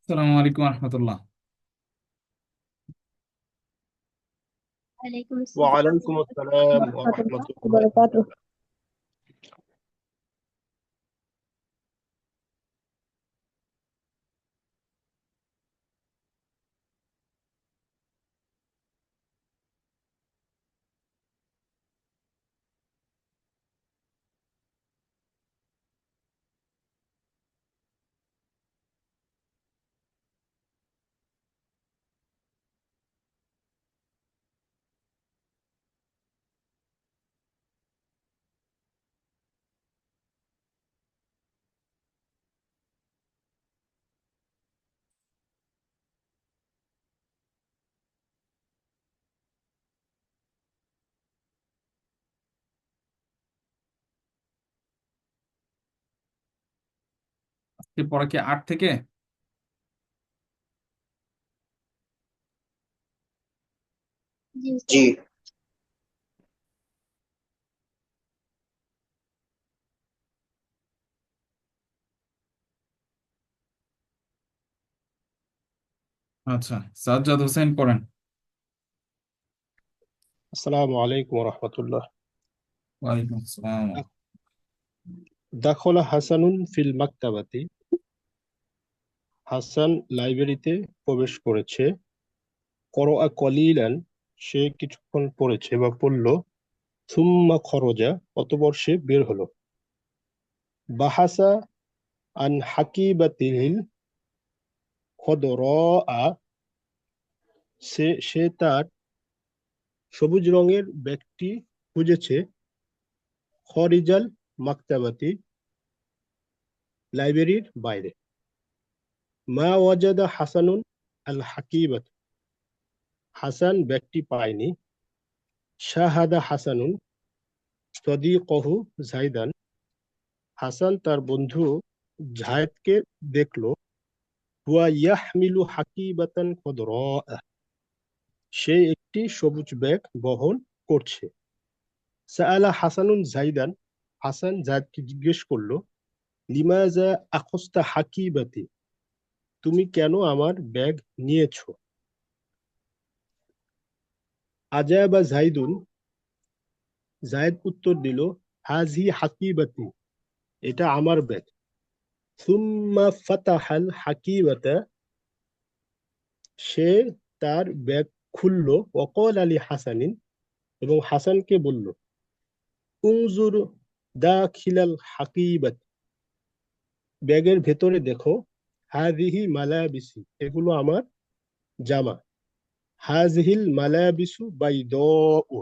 আসসালামু আলাইকুম রহমতুল্লাহ। عليكم السلام وعليكم السلام ورحمة الله ورحمة الله. وبركاته. আজকে পড়া কি 8 থেকে? जी जी. सर। আচ্ছা, সাজ্জাদ হোসেন পড়েন। السلام عليكم ورحمة الله. ওয়ালাইকুম আসসালাম। دخل حسن في المكتبة. হাসান লাইব্রেরিতে প্রবেশ করেছে। করআ কলিলান, সে কিছুক্ষণ পড়েছে বা পড়ল। সুম্মা খরজা, অতঃপর সে বের হলো। বাহাসা আন হাকিবাতিল খদরা, সে তার সবুজ রঙের ব্যাগটি খুঁজেছে। খরিজাল মাকতাবাতি, লাইব্রেরির বাইরে। মা ওয়াজাদা হাসানুন আল হাকিবাত, হাসান ব্যাগটি পায়নি। শাহাদা হাসানুন সদীকহু জাইদান, হাসান তার বন্ধু জায়েদকে দেখলো। হুয়া ইয়াহমিলু হাকিবাতান খদরা, সে একটি সবুজ ব্যাগ বহন করছে। সাআলা হাসানুন জাইদান, হাসান জায়েদকে জিজ্ঞেস করলো, লিমাজা আখস্তা হাকিবাতি, তুমি কেন আমার ব্যাগ নিয়েছো? আজাবা জাইদুন, জায়েদ উত্তর দিল, হাজি হাকিবাতি, এটা আমার ব্যাগ। সুম্মা ফাতাহাল হাকিবাতা, সে তার ব্যাগ খুলল। ওয়াকাল আলী হাসানিন, এবং হাসানকে বলল, উনজুর দাখিলাল হাকিবাত, ব্যাগের ভেতরে দেখো। হাযিহি মালাবিসি, এগুলো আমার জামা। হাযিহিল মালাবিসু বাইদাউ,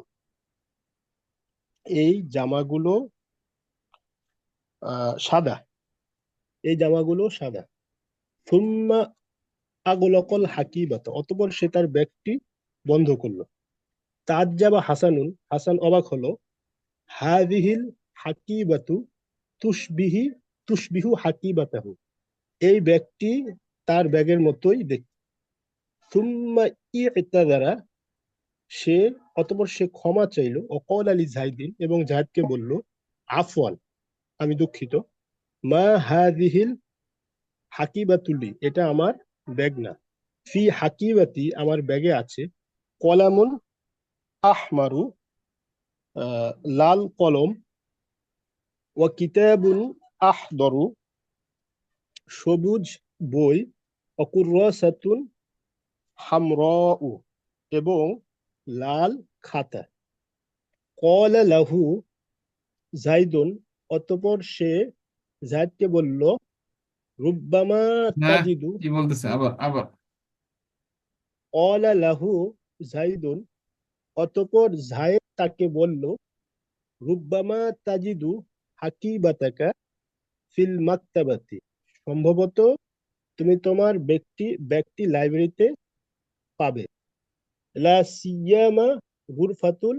এই জামাগুলো সাদা, এই জামাগুলো সাদা। সুম্মা আগলাকাল হাকিবাত, অতঃপর সে তার ব্যাগটি বন্ধ করলো। তাজ্জাবা হাসানুন, হাসান অবাক হলো। হাযিহিল হাকিবাতু তুশবিহি তুশবিহু হাকিবাতাহু, এই ব্যাগটি তার ব্যাগের মতোই দেখতে। সুম্মা ইতাযারা, সে অতঃপর সে ক্ষমা চাইল। ওয়াকাল আলী জাইদিন, এবং জায়েদকে বলল, আফওয়ান, আমি দুঃখিত। মা হাযিহিল হাকিবাতুলি, এটা আমার ব্যাগ না। ফি হাকিবাতি, আমার ব্যাগে আছে। কলামুন আহমারু, লাল কলম। ওয়া কিতাবুন আহদরু, সবুজ বই। অকুর্রাসাতুন হামরাউ, এবং লাল খাতা। ক্বালা লাহু জাইদুন, অতঃপর সে জায়েদকে বলল, রুব্বামা হ্যাঁ, তাজিদু। কি বলতেছে? আবার আবার। ক্বালা লাহু জাইদুন, অতঃপর জায়েদ তাকে বলল, রুব্বামা তাজিদু হাকিবাতাকা ফিল মাকতাবাতি, সম্ভবত তুমি তোমার ব্যক্তি লাইব্রেরিতে পাবে। লা সিয়ামা গুরফাতুল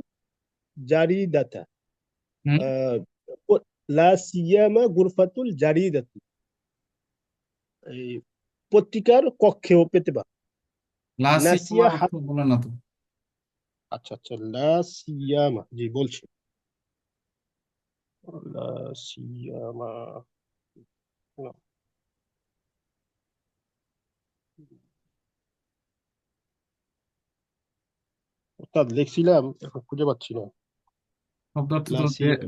জারিদাতা, হুম। আহ, লা সিয়ামা গুরফাতুল জারিদাতি, এই পত্রিকার কক্ষেও পেতে পারো। লাসি নাসিয়া আমার অর্থ বলে না তো। আচ্ছা আচ্ছা, লা সিয়ামা, জি বলছি। লা সিয়ামা, উস্তাদ লিখছিলাম, এখন খুঁজে পাচ্ছি না। শব্দার্থ লা তো সিয়ামা।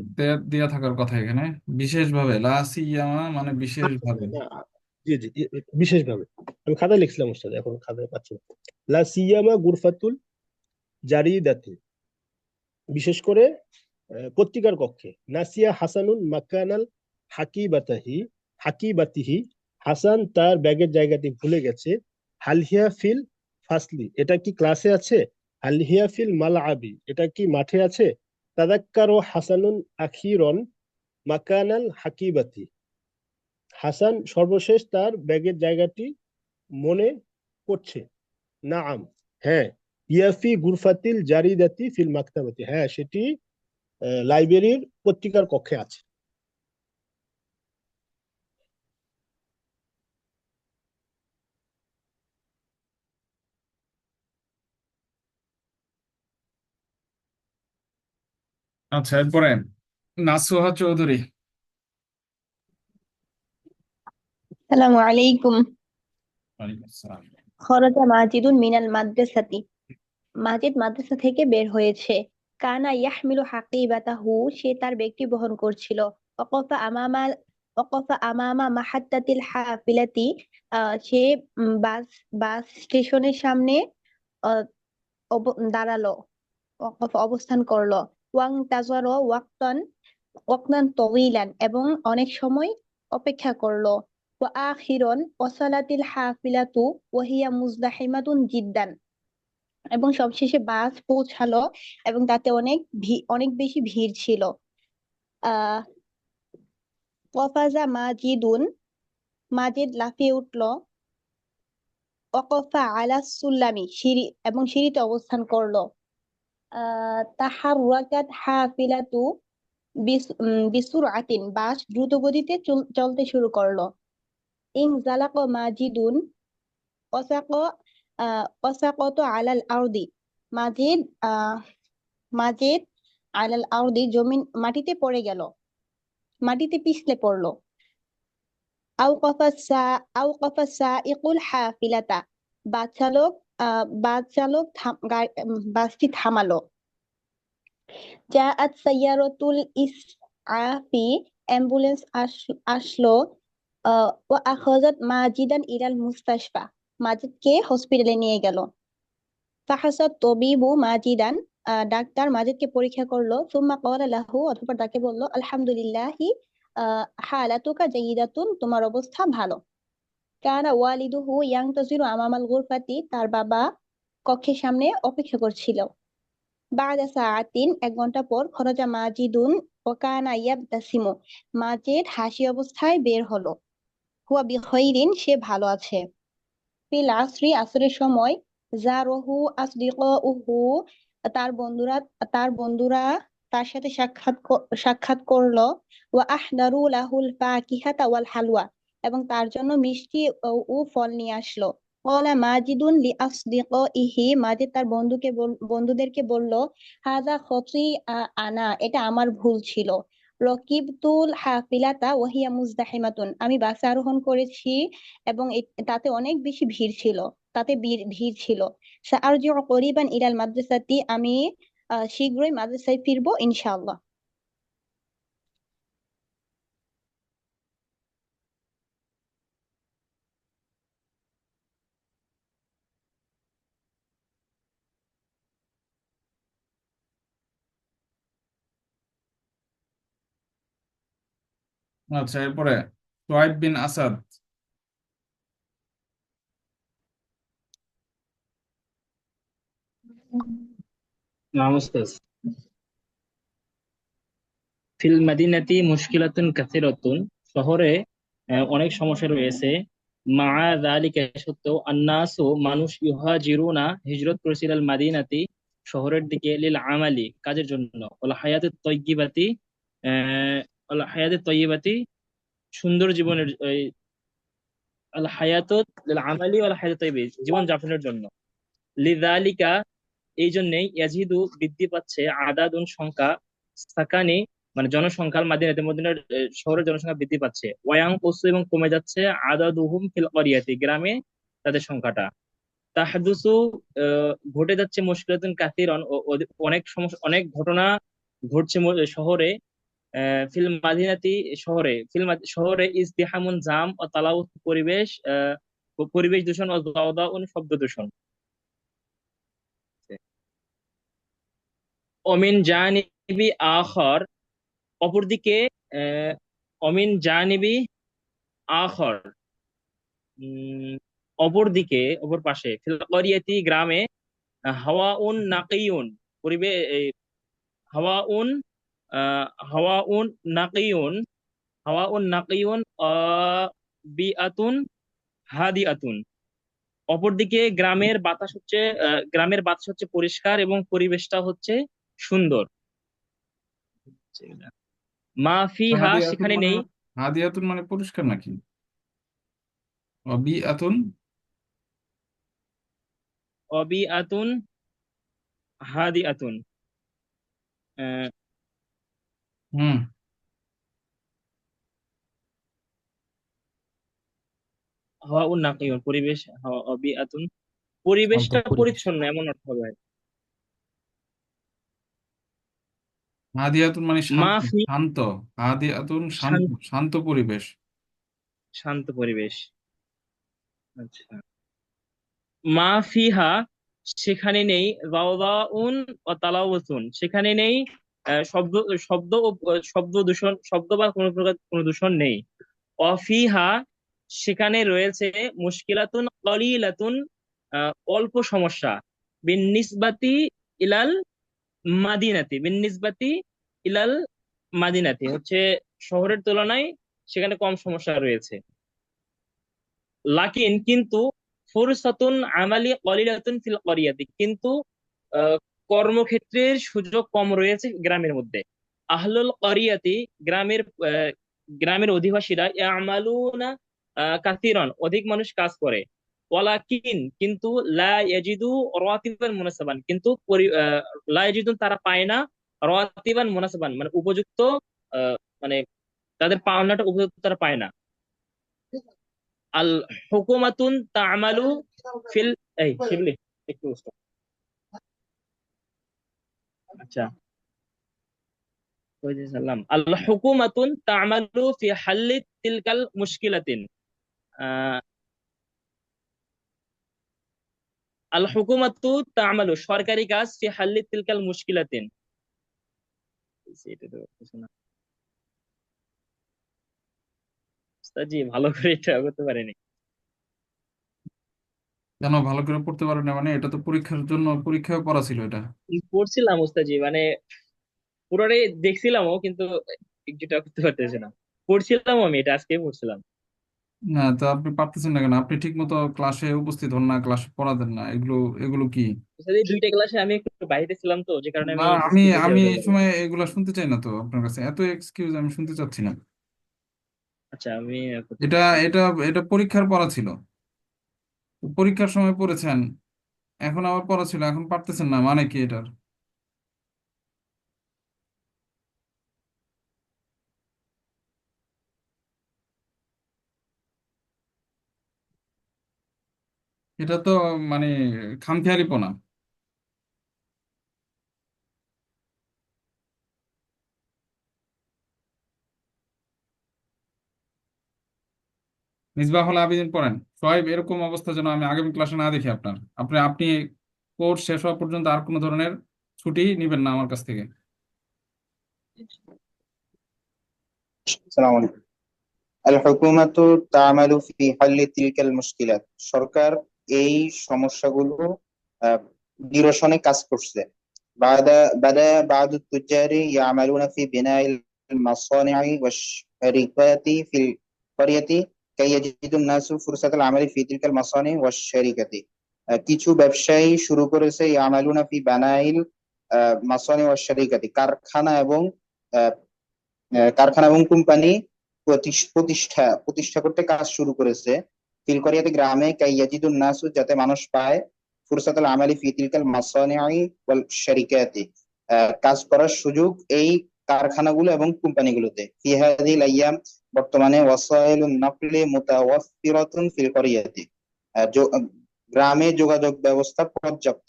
দেয়া থাকার কথা এখানে। বিশেষভাবে লা সিয়ামা মানে বিশেষভাবে। না, জি জি, বিশেষভাবে আমি খাতায় লিখছিলাম উস্তাদ, এখন খাতায় পাচ্ছি না। লা সিয়ামা গুরফাতুল জারিদাতি, বিশেষ করে পত্রিকার কক্ষে। নাসিয়া হাসানুন মাকানাল হাকিবাতাহি হাকিবাতিহি, হাসান তার ব্যাগের জায়গাটি ভুলে গেছে। হালহিয়া ফিল ফাসলি, এটা কি ক্লাসে আছে? হালহিয়া ফিল মালআবি, এটা কি মাঠে আছে? তাদাক্কারু হাসানুন আখিরন মাকানাল হাকিবাতি, হাসান সর্বশেষ তার ব্যাগের জায়গাটি মনে করছে। নাআম, হ্যাঁ। ইয়াফি গুরফাতিল জারিদাতি ফিল মাকতাবাতি, হ্যাঁ সেটি লাইব্রেরির পত্রিকার কক্ষে আছে। আচ্ছা, এরপরে নাসুহা চৌধুরী। السلام عليكم. ওয়ালাইকুম আসসালাম। খরজা মাজিদুন মিনাল মাদ্রাসাতি, মাজিদ মাদ্রাসা থেকে বের হয়েছে। কানা ইয়াহমিলু হাকিবাতাহু, সে তার ব্যাগটি বহন করছিল। ওয়াকাফা আমামা ওয়াকাফা আমামা মাহাত্তাতিল হাফিলাতি, সে বাস বাস স্টেশনের সামনে আহ, দাঁড়ালো। ওয়াকাফা অবস্থান করলো। ওয়াং তাজারো ওয়াক্তান ওয়াক্তান তওয়িলান, এবং অনেক সময় অপেক্ষা করলো। ওয়া আখিরন ওয়াসালাতিল হাফিলাতু ওয়া হিয়া মুজদাহিমাতুন জিদ্দান, এবং সবশেষে বাস পৌঁছালো এবং তাতে অনেক বেশি ভিড় ছিল। আহ কফাজা মাজিদুন, মাজিদ লাফিয়ে উঠল। ওয়াকফা আলা সুল্লামি, সিঁড়ি এবং সিঁড়িতে অবস্থান করলো। তাহাররাকাত হাফিলাতু বিসুরআতিন, বাস দ্রুত গতিতে চলতে শুরু করলো। ইন জালাক মাজিদুন ওয়াসাক ওয়াসাকত আলাল আরদি, মাজিদ আহ মাজিদ আলাল আরদি, জমিন মাটিতে পড়ে গেল, মাটিতে পিছলে পড়লো। আওকাফা সাইকুল হাফিলাতা, বাস চালক বাসটি থামালো। জাআত সাইয়ারাতুল ইসআফি, অ্যাম্বুলেন্স আসলো। ওয়া আখাযাত মাজিদান ইলাল মুস্তাশফা, মাজিদকে হসপিটালে নিয়ে গেল। ফাহাসাত তবিবু মাজিদান, ডাক্তার মাজিদকে পরীক্ষা করলো। সুম্মা ক্বালা লাহু, অতঃপর তাকে বলল, আলহামদুলিল্লাহি হালাতুকা জাইয়িদাতুন, তোমার অবস্থা ভালো। কানা ওয়ালিদুহু ইয়ান্তাজিরু আমামাল গুরফাতি, তার বাবা কক্ষের সামনে অপেক্ষা করছিল। বা'দা সাআতিন, 1 ঘন্টা পর, খরজা মাজিদুন ওয়া কানা ইয়াবতাসিমু, মাজিদ হাসি অবস্থায় বের হলো। হুয়া বিখাইরিন, সে ভালো আছে। ফিল আসরি, আসরের সময়। জারহু আসদিকাউহু, তার বন্ধুরা তার বন্ধুরা তার সাথে সাক্ষাৎ করলো। ওয়া আহদারু লাহুল ফাকিহাতা ওয়াল হালওয়া, এবং তার জন্য মিষ্টি ও ফল নিয়ে আসলো। ক্বালা মাজিদুন লি আসদিকাইহি, মাজিদ তার বন্ধুদেরকে বলল, হাযা খতি আনা, এটা আমার ভুল ছিল। রকিবতুল হাফিলাতা ওয়া হিয়া মুজদাহিমাতুন, আমি বাসে আরোহণ করেছি এবং তাতে অনেক বেশি ভিড় ছিল, তাতে ভিড় ছিল। সাআরজিউ করিবান ইলাল মাদ্রাসাতি, আমি শীঘ্রই মাদ্রাসায় ফিরবো ইনশাআল্লাহ। আচ্ছা, এরপরে সোহাইব বিন আসাদ। نعم أستاذ. ফিল মাদিনাতি মুশকিলাতুন কাসিরাতুন, শহরে অনেক সমস্যা রয়েছে। মা যালিকা, সত্ত্বেও, আন্নাসু, মানুষ, ইউহাজিরুনা, হিজরত করেছিল, আল মাদিনাতি, শহরের দিকে, লিল আমালি, কাজের জন্য, ওয়াল হায়াতুত তাইয়্যিবাতি, ওয়াল হায়াতুত তাইয়্যিবাতি, সুন্দর জীবনের, আল হায়াতুত লিল আমালি ওয়াল হায়াতুত তাইয়্যিবাতি, জীবন যাপনের জন্য। লিযালিকা, এই জন্যই, ইয়াজিদু, বৃদ্ধি পাচ্ছে, আদাদুন, সংখ্যা, সাকানি, মানে জনসংখ্যা, আল মাদিনাতে, মদিনার শহরের জনসংখ্যা বৃদ্ধি পাচ্ছে। ওয়ায়াং কসু, এবং কমে যাচ্ছে, আদাদুহুম ফিল ক্বরিয়াতি, গ্রামে তাদের সংখ্যাটা। তাহদুসু ঘটে যাচ্ছে মুশকিলাতুন কাসিরান, অনেক সমস্যা, অনেক ঘটনা ঘটছে শহরে। ফিল মাদিনাতি, শহরে ইজতিহামুন জাম ও তালাউত পরিবেশ, পরিবেশ দূষণ ও দাওদাউন শব্দ দূষণ। অমিন জানিবি আখর, অপরদিকে, আহ, অমিন জানিবি আখর, উম, অপরদিকে, অপর পাশে, ফিল করিয়াতি গ্রামে, হাওয়াউন নাকিউন, পরিবেশ, হাওয়াউন, হাওয়াউন নাকিউন, হাওয়াউন নাকিউন, বিআতুন হাদিআতুন, অপরদিকে গ্রামের বাতাস হচ্ছে পরিষ্কার এবং পরিবেশটা হচ্ছে সুন্দর। মা ফিহা, হাদিয়াতুন সেখানে মানে, নেই। হাদিয়াতুন মানে পরিষ্কার নাকি? অবিআতুন। অবিআতুন হাদিআতুন, আহ, হুম। হাওয়াউন নাকিউন, পরিবেশ, অবিআতুন, শান্ত পরিবেশটা পরিবেশ। পরিচ্ছন্ন, এমন অর্থ হবে। হাদিয়াতুন মানে মা শান্ত। ফি, শান্ত। হাদিয়াতুন শান্ত, শান্ত, শান্ত পরিবেশ। শান্ত পরিবেশ। আচ্ছা। মা ফিহা, সেখানে নেই, রাওদাউন ও তালাওয়াতুন, সেখানে নেই শব্দ, শব্দ ও শব্দ দূষণ, শব্দ বা কোনো প্রকার কোনো দূষণ নেই। অফিহা, সেখানে রয়েছে, মুশকিলাতুন কলিলাতুন, অল্প সমস্যা, বিন্নিসবাতি ইলাল বিন্নিসবাতি ইলাল মাদিনাতি, হচ্ছে শহরের তুলনায় সেখানে কম সমস্যা রয়েছে। লাকিন, কিন্তু, ফুরসাতুন আমালি কলিলাতুন ফিল করিয়াতি, কিন্তু আহ, কর্মক্ষেত্রের সুযোগ কম রয়েছে গ্রামের মধ্যে। আহলুল করিয়াতি, গ্রামের আহ, গ্রামের অধিবাসীরা, ইয়ামালুনা কাসিরান, অধিক মানুষ কাজ করে। ওয়ালাকিন, কিন্তু, লা ইয়াজিদু রাতিবান মুনাসাবান, কিন্তু লা ইয়াজিদুন, তারা পায় না, রাতিবান মুনাসাবান, মানে উপযুক্ত, আহ, মানে তাদের পাওনাটা উপযুক্ত তারা পায় না। আল হুকুমাতুন তা'মালু ফিল, এই শিবলি, একটু stop। আচ্ছা, ওই যে সাল্লাম, আল হুকুমাতুন তা'মালু ফি হাল্লি তিলকাল মুশকিলাতিন, আহ, আল হুকুমাতু তা'মালু, সরকারি কাজ, ফি হাল্লি তিলকাল মুশকিলাতিন, এটা তো কিছু না। জি, ভালো করে এটা করতে পারিনি। কেন ভালো করে পড়তে পারে না মানে? এটা তো পরীক্ষার জন্য, পরীক্ষায় পড়া ছিল এটা। পড়ছিলাম ওস্তাজি, মানে পুরোটাই দেখছিলামও, কিন্তু যেটা করতে পারতেছি না। পড়ছিলাম, আমি এটা আজকে পড়ছিলাম। না তো আপনি পারতেছেন না কেন? আপনি ঠিক মতো ক্লাসে উপস্থিত হন না, ক্লাসে পড়া দেন না, এগুলো এগুলো কি? ওস্তাজি, দুইটা ক্লাসে আমি একটু বাইরে ছিলাম, তো যে কারণে না, আমি আমি বুঝতেছি আমি ওইটার এই লাগে। সময় এগুলা শুনতে চাই না তো আপনার কাছে, এত এক্সকিউজ আমি শুনতে চাচ্ছি না। আচ্ছা, আমি এটা করতেছি। এটা এটা পরীক্ষার পড়া ছিল, পরীক্ষার সময় পড়েছেন, এখন আবার পড়া ছিল, এখন পারতেছেন না মানে কি এটার? এটা তো মানে খামখেয়ালিপনা। মিসবাহুল আবিদিন পড়েন। সোহাইব, এরকম অবস্থা যেন আমি আগামী ক্লাসে না দেখি আপনার। আপনি আপনি কোর্স শেষ হওয়া পর্যন্ত আর কোনো ধরনের ছুটি নিবেন না আমার কাছ থেকে। السلام عليكم. الحكومة تعمل في حل تلك المشكلات. সরকার এই সমস্যাগুলো আহ, নিরসনে কাজ করছে। بعد بدأ بعض التجار يعملون في بناء المصانع والشركات في القرية كي يجد الناس فرصة العمل في تلك المصانع والشركات. কিছু ব্যবসায়ী শুরু করেছে ইয়ামালুনা ফি বানাইল মাসানি ওয়াশ শারিকাতি, আহ, কারখানা এবং কোম্পানি প্রতিষ্ঠা প্রতিষ্ঠা করতে কাজ শুরু করেছে। ফিলকরিয়াতে গ্রামে কাইয়াজিদুন নাসু, যাতে মানুষ পায়, ফুরসাতুল আমালি ফি তিলকাল মাসানিঈ ওয়াল শারিকাতি, কাজ করার সুযোগ এই কারখানাগুলো এবং কোম্পানিগুলোতে। ফি হাযিহিল আইয়াম, বর্তমানে ওয়াসাইলুন নাকলি মুতাওয়াফফিরাতুন ফিল করিয়াতি, গ্রামে যোগাযোগ ব্যবস্থা পর্যাপ্ত।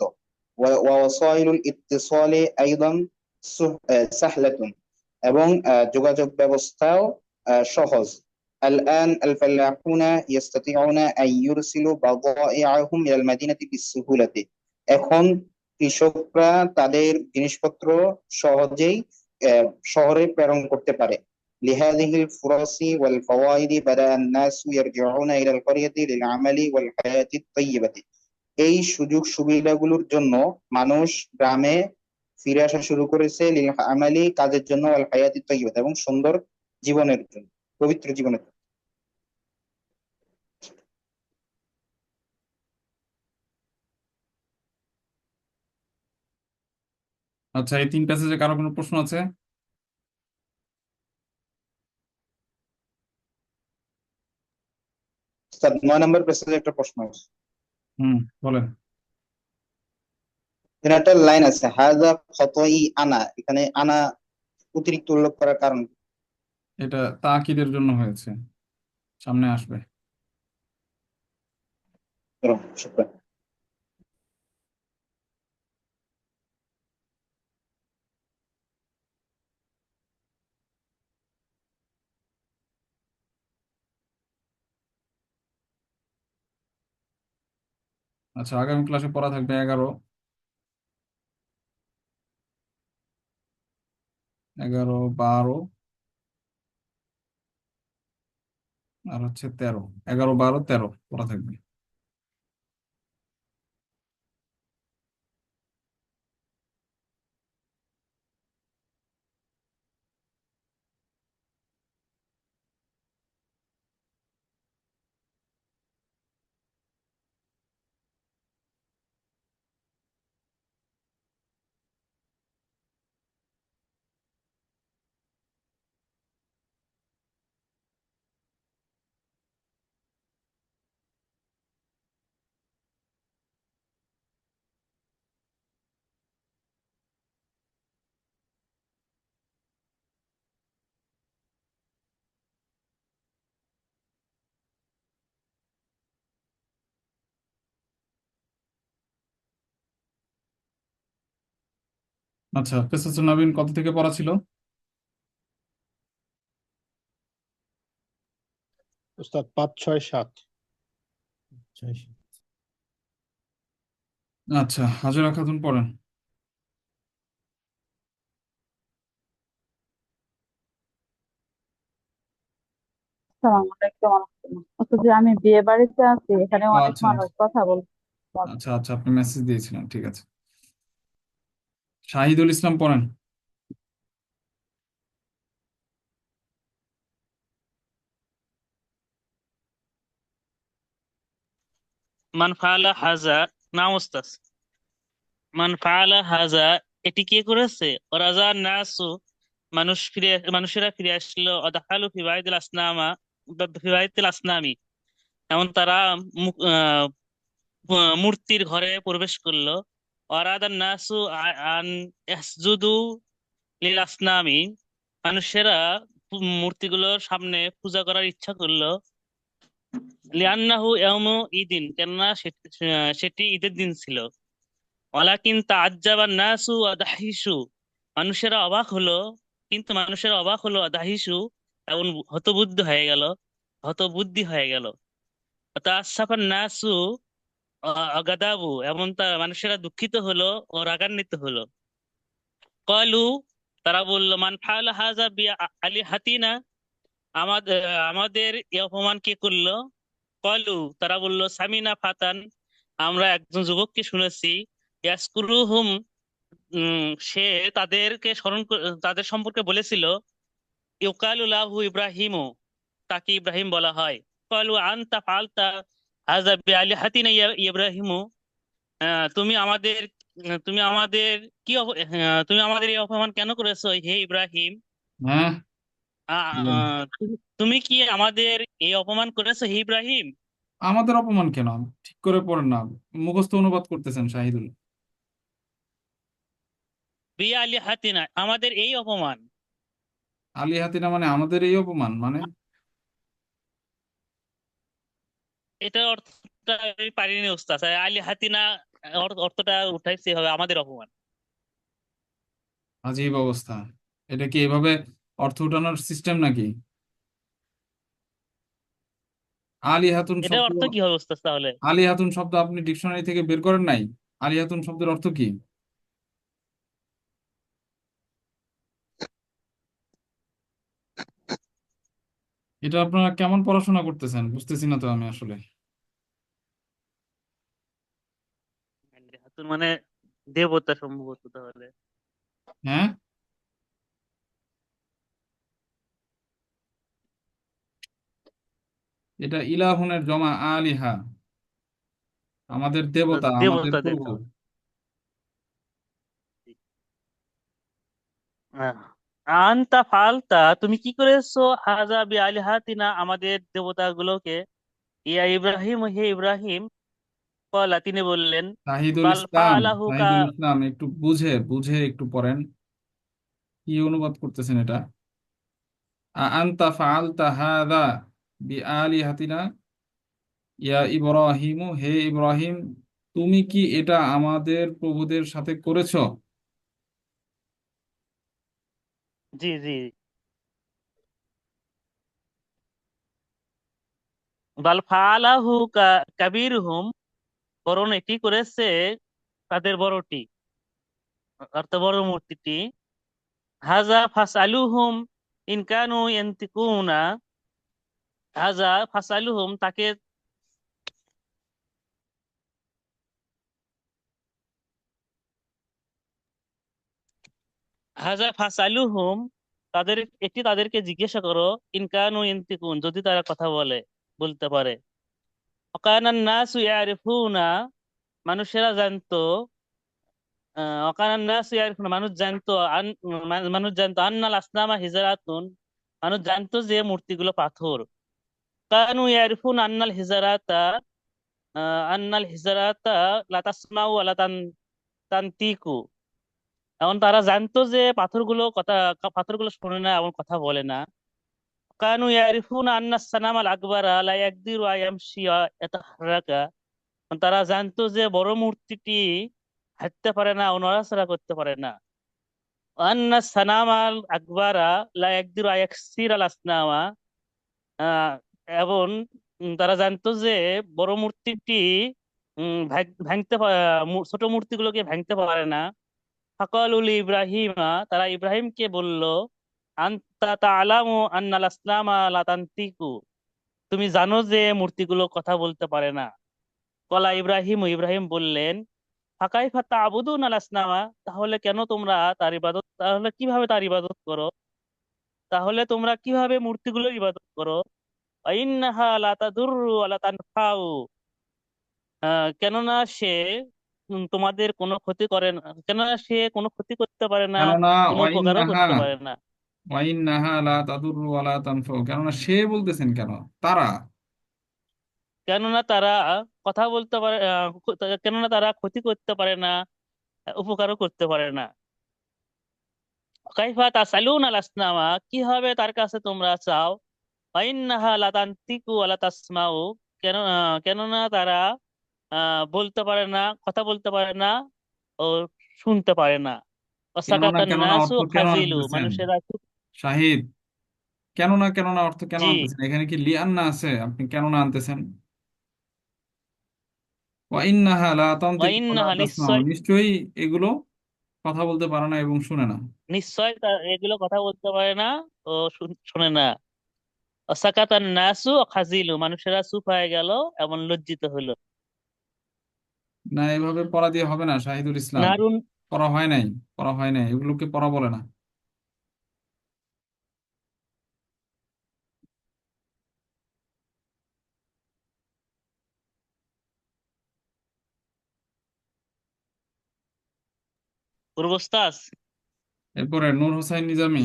ওয়াসাইলুল ইত্তিসালি আইদান সাহলাতুন, এবং যোগাযোগ ব্যবস্থাও সহজ। الآن الفلاحون يستطيعون أن يرسلوا بضائعهم إلى المدينة بسهولة। এখন কৃষকরা তাদের জিনিসপত্র সহজেই শহরে প্রেরণ করতে পারে। لهذه الفرص والفوائد بدأ الناس يرجعون إلى القرية للعمل والحياة الطيبة। এই সুযোগ সুবিধাগুলোর জন্য মানুষ গ্রামে ফিরে আসা শুরু করেছে, লিল আমালি, কাজের জন্য, ওয়াল হায়াতি তাইয়্যিবা, এবং সুন্দর জীবনের জন্য, পবিত্র জীবনের জন্য। আচ্ছা, এই 3 প্যাসেজে কারো কোনো প্রশ্ন আছে? স্যার 9 নম্বর পেজে একটা প্রশ্ন আছে। বলেন। এখানে একটা লাইন আছে, হাযা খতই আনা, এখানে আনা অতিরিক্ত উল্লেখ করার কারণ কি? এটা তাকিদের জন্য হয়েছে, সামনে আসবে। শুকরান। আচ্ছা, আগামী ক্লাসে পড়া থাকবে 11, 12 আর হচ্ছে 13। 11, 12, 13 পড়া থাকবে। আচ্ছা, পেসাসুন নবীন কত থেকে পড়া ছিল? উস্তাদ 5, 6, 7। আচ্ছা, হাজরা খাতুন পড়েন। আসসালামু আলাইকুম অথচ আমি বিয়ে বাড়িতে আছি, এখানে ও অনেক আচ্ছা, মানুষ কথা বলছে। আচ্ছা, আচ্ছা, আপনি মেসেজ দিয়েছিলেন, ঠিক আছে। শাহিদুল ইসলাম পড়েন। মান ফাআলা হাযা, না উস্তাদ, মান ফাআলা হাযা, এটি কে করেছে? ওয়ারাজা নাসু, মানুষেরা ফিরে আসলো, অদাখালু ফি বাইতিল আসনামা, ফি বাইতিল আসনামি, এমন তারা মূর্তির ঘরে প্রবেশ করলো। ওয়ারাদান নাসু আন ইয়াসজুদু লিল আসনামি, মানুষেরা মূর্তিগুলোর সামনে পূজা করার ইচ্ছা করলো। লিআন্নাহু ইয়াউমু ঈদিন, কেননা সেটি ঈদের দিন ছিল। ওয়ালাকিন তাআজ্জাবান নাসু ওয়া দাহিসু, মানুষেরা অবাক হলো, কিন্তু মানুষেরা অবাক হলো, দাহিসু, এবং হতবুদ্ধি হয়ে গেল। তাআসসাফান নাসু অগাদাবু, এমন মানুষেরা দুঃখিত হলো ও রাগান্বিত হলো। কলু, তারা বলল, মান ফাআলা হাযা বি আলিহাতিনা, আমাদের আমাদের এই অপমান কে করলো? কলু, তারা বলল, সামিনা ফাতান, আমরা একজন যুবককে শুনেছি, ইয়াসকুরুহুম, সে তাদের সম্পর্কে বলেছিল, ইউকালু লাহু ইব্রাহিমু, তাকে ইব্রাহিম বলা হয়। ক্বালু আনতা ফাআলতা হাযা বিআলিহাতিনা ইয়া ইব্রাহিমু, তুমি আমাদের তুমি আমাদের এই অপমান কেন করেছো হে ইব্রাহিম? হ্যাঁ, বলেন। তুমি কি আমাদের এই অপমান করেছো হে ইব্রাহিম? আমাদের অপমান কেন? ঠিক করে পড়েন না, মুখস্থ অনুবাদ করতেছেন শাহিদুল। বিআলিহাতিনা, আমাদের এই অপমান। আলী হাতিনা মানে আমাদের এই অপমান মানে? এটার অর্থটা আমি পারিনি ওস্তাদ, আলী হাতিনা অর্থটা উঠাইছে হবে আমাদের অপমান। আজীব অবস্থা। এটা কি এভাবে অর্থ উঠানোর সিস্টেম নাকি? আলী হাতুন এটার শব্দ, অর্থ কি হবে ওস্তাদ তাহলে? আলী হাতুন শব্দ আপনি ডিকশনারি থেকে বের করেন নাই? আলী হাতুন শব্দের অর্থ কি? এটা আপনারা কেমন পড়াশোনা করতেছেন বুঝতেছি না তো আমি আসলে। হাতুন মানে দেবতা সম্ভবত তাহলে। হ্যাঁ, এটা ইলাহুনের জমা, আলিহা, আমাদের দেবতা, আমাদের দেবতাদের প্রভু। তাহলে। আহ, আনতা ফালতা, তুমি কি করেছো, হাজা বি আলিহাতিনা, আমাদের দেবতাগুলোকে, ইয়া ইব্রাহিম, হে ইব্রাহিম, কলা, তিনি বললেন, শাহিদুল বাল ইসলাম, ফাআলাহু কা, শাহিদুল ইসলাম একটু বুঝে বুঝে একটু পড়েন, কি অনুবাদ করতেছেন এটা? আনতা ফাআলতা হাদা বিআলিহাতিনা ইয়া ইব্রাহিম, হে ইব্রাহিম, তুমি কি এটা আমাদের প্রভুদের সাথে করেছো? জি জি, বাল ফাআলাহু কা কাবীরহুম, বরং এটি করেছে তাদের বড়টি, অর্থাৎ বড় মূর্তিটি। হাজা ফাসআলুহুম ইন কানু ইয়ান্তিকুনা, হাজা ফাসআলুহুম, তাকে, হাজা ফাসআলুহুম, তাদের, এটি তাদেরকে জিজ্ঞাসা করো, ইন কানু ইয়ান্তিকুন, যদি তারা কথা বলতে পারে। ওয়াকানান নাসু ইয়ারিফুনা, মানুষেরা জানতো, ওয়াকানান নাসু ইয়ারিফুনা, মানুষ জানতো আন্নাল আসনামা হিজারাতুন, মানুষ জানতো যে মূর্তিগুলো পাথর। কানু ইয়ারিফুন আন্নাল হিজারাতা লা তাসমাউ ওয়া লা তানতিকু, এখন তারা জানতো যে পাথরগুলো শোনে না এবং কথা বলে না। কানু ইয়ারিফুনা আন্নাস সানামাল আকবারা লা ইয়াকদিরু আন ইয়ামশি ওয়া ইয়াতাহাররাকা, তারা জানতো যে বড় মূর্তিটি হাঁটতে পারে না ও নড়াচড়া করতে পারে না। আন্নাস সানামাল আকবারা লা ইয়াকদিরু আন ইয়াকসিরাল আসনামা, আহ, এবং তারা জানতো যে বড় মূর্তিটি ছোট মূর্তিগুলোকে ভাঙতে পারে না। ফাকালুল ইব্রাহিমা, তারা ইব্রাহিমকে বলল, আনতা তাআলামু আন্নাল আসনামা লা তানতিকু, তুমি জানো যে মূর্তিগুলো কথা বলতে পারে না। কলা ইব্রাহিম, ইব্রাহিম বললেন, ফাকাইফা তা'বুদুন আল আসনামা, তাহলে কিভাবে তার ইবাদত করো, তাহলে তোমরা কিভাবে মূর্তিগুলোর ইবাদত করো। ইন্নাহা লা তাদুররু ওয়া লা তানফাউ, কেননা সে তোমাদের কোনো ক্ষতি করে না, কেননা সে কোনো ক্ষতি করতে পারে না, কেননা কোনো উপকারও ওয়াইন্নাহা, করতে পারে না। ওয়াইন্নাহা লা তাদুররু ওয়া লা তানফাউ, কেননা সে বলতেছেন কেন? তারা, কেননা তারা কথা বলতে পারে, কেননা তারা ক্ষতি করতে পারে না, উপকারও করতে পারে না। কাইফা তাসালুন আল আসনামা, কিভাবে তার কাছে তোমরা চাও। ফাইন্নাহা লা তানতিকু ওয়া লা তাসমাউ, কেননা তারা বলতে পারে না, কথা বলতে পারে না ও শুনতে পারে না। কেননা ওয়াসাকাতান কেননা নাসু অর্থ কেন খাজিলু, আনতেছেন মানুষেরা শাহিদ? কেননা কেননা অর্থ কেন জি, আনতেছেন? এখানে কি লিআন্না আছে? আপনি কেননা আনতেছেন? ওয়াইন্নাহা লা তানতিকু ওয়া লা ওয়াইন্নাহা, তাসমাউ, নিশ্চয়, নিশ্চয়ই এগুলো কথা বলতে পারে না এবং শুনে না। নিশ্চয় এগুলো কথা বলতে পারে না ও শোনে না। ওয়াসাকাতান নাসু খাজিলু, মানুষেরা চুপ হয়ে গেল এবং লজ্জিত হলো। না, এভাবে পড়া দিয়ে হবে না শাহিদুল ইসলাম। নারুন, পড়া হয় নাই, পড়া হয় নাই, এগুলোকে পড়া বলে না। পূর্বস্তাস। এরপরে নূর হোসাইন নিজামী।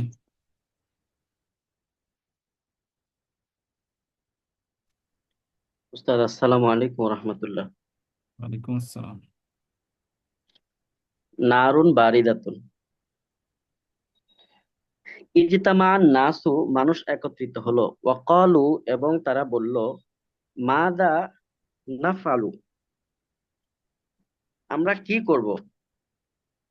উস্তাদ, আসসালামু আলাইকুম রহমতুল্লাহ। ওয়ালাইকুম আসসালাম। নারুন বারিদাতুন, ইজতামান নাসু, মানুষ একত্রিত হলো, ওয়াকালু, এবং তারা বলল, মাদা নাফআলু, আমরা কি করব?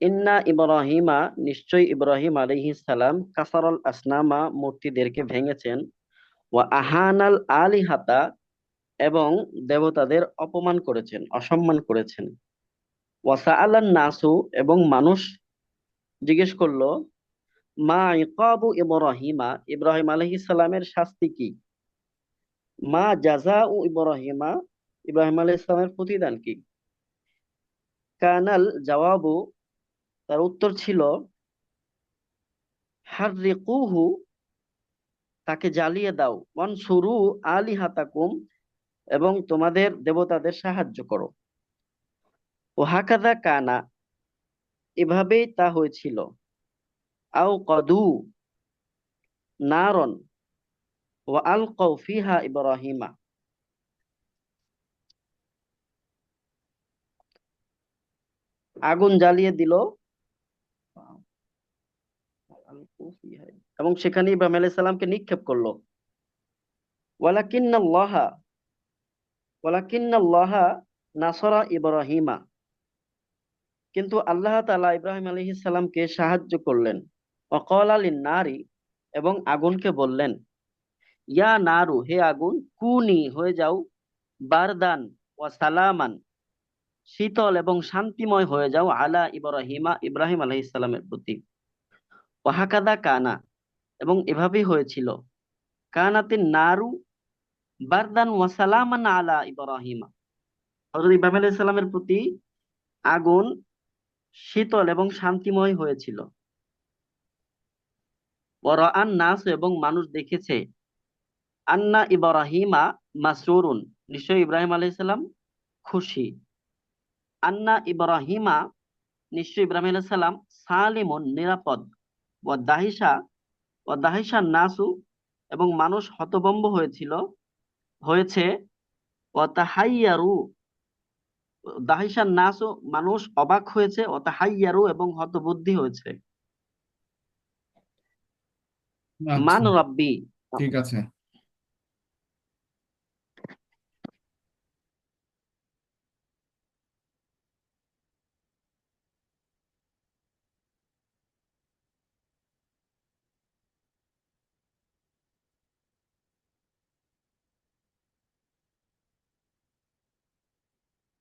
ইন্না ইব্রাহিমা, নিশ্চয় ইব্রাহিম আলাইহিস সালাম, কাসারাল আসনামা, মূর্তিদেরকে ভেঙেছেন, ওয়া আহানাল আলিহাতা, এবং দেবতাদের অপমান করেছেন, অসম্মান করেছেন, ওয়া সাআলান নাসু, এবং মানুষ জিজ্ঞেস করলো, মা ইকাবু ইব্রাহিমা, ইব্রাহিম আলাইহিস সালামের শাস্তি কি? মা জাযাউ ইব্রাহিমা, ইব্রাহিম আলাইহিস সালামের প্রতিদান কি? কানাল জবাবু, তার উত্তর ছিল, হাররিকুহু, তাকে জ্বালিয়ে দাও, ওয়ানসুরু আলিহাতাকুম, এবং তোমাদের দেবতাদের সাহায্য করো। ও হাকাদা কানা, এভাবেই তা হয়েছিল। আও কদু নারন ওয়া আলকাউ ফিহা ইব্রাহিমা, আগুন জ্বালিয়ে দিল, এবং সেখানে ইব্রাহিম আলাইহিস সালামকে নিক্ষেপ করলো। ওয়ালাকিন্নাল্লাহা, ওয়ালাকিন্নাল্লাহা নাসরা ইব্রাহিমা, কিন্তু আল্লাহ তাআলা ইব্রাহিম আলাইহিস সালামকে সাহায্য করলেন। ওয়াকালা লিন-নারি, এবং আগুনকে বললেন, ইয়া নারু, হে আগুন, কুনি, হয়ে যাও, বারদান ওয়া সালামান, শীতল এবং শান্তিময় হয়ে যাও, আলা ইব্রাহিমা, ইব্রাহিম আলাইহিস সালামের প্রতি। ওয়াহাকাদা কানা, এবং এভাবেই হয়েছিল। কানাতিন নারু বারদান ওয়া সালামান আলা ইব্রাহিমা, হযরত ইব্রাহিম আলাইহিস সালামের প্রতি আগুন শীতল এবং শান্তিময় হয়েছিল। ওয়ারাআন নাস, এবং মানুষ দেখেছে, আন্না ইব্রাহিমা মাসরুরুন, নিশ্চয়ই ইব্রাহিম আলাইহিস সালাম খুশি। আন্না ইব্রাহিমা, নিশ্চয়ই ইব্রাহিম আলাইহিস সালাম সালিমুন, নিরাপদ। ওয়া দাহিসা, ওয়া দাহিসা নাসু, এবং মানুষ হতভম্ব হয়েছে। ওয়া তাহাইয়ারু, দাহিসা নাসু, মানুষ অবাক হয়েছে, ওয়া তাহাইয়ারু, এবং হতবুদ্ধি হয়েছে। মান আচ্ছা, রাব্বি, ঠিক আছে।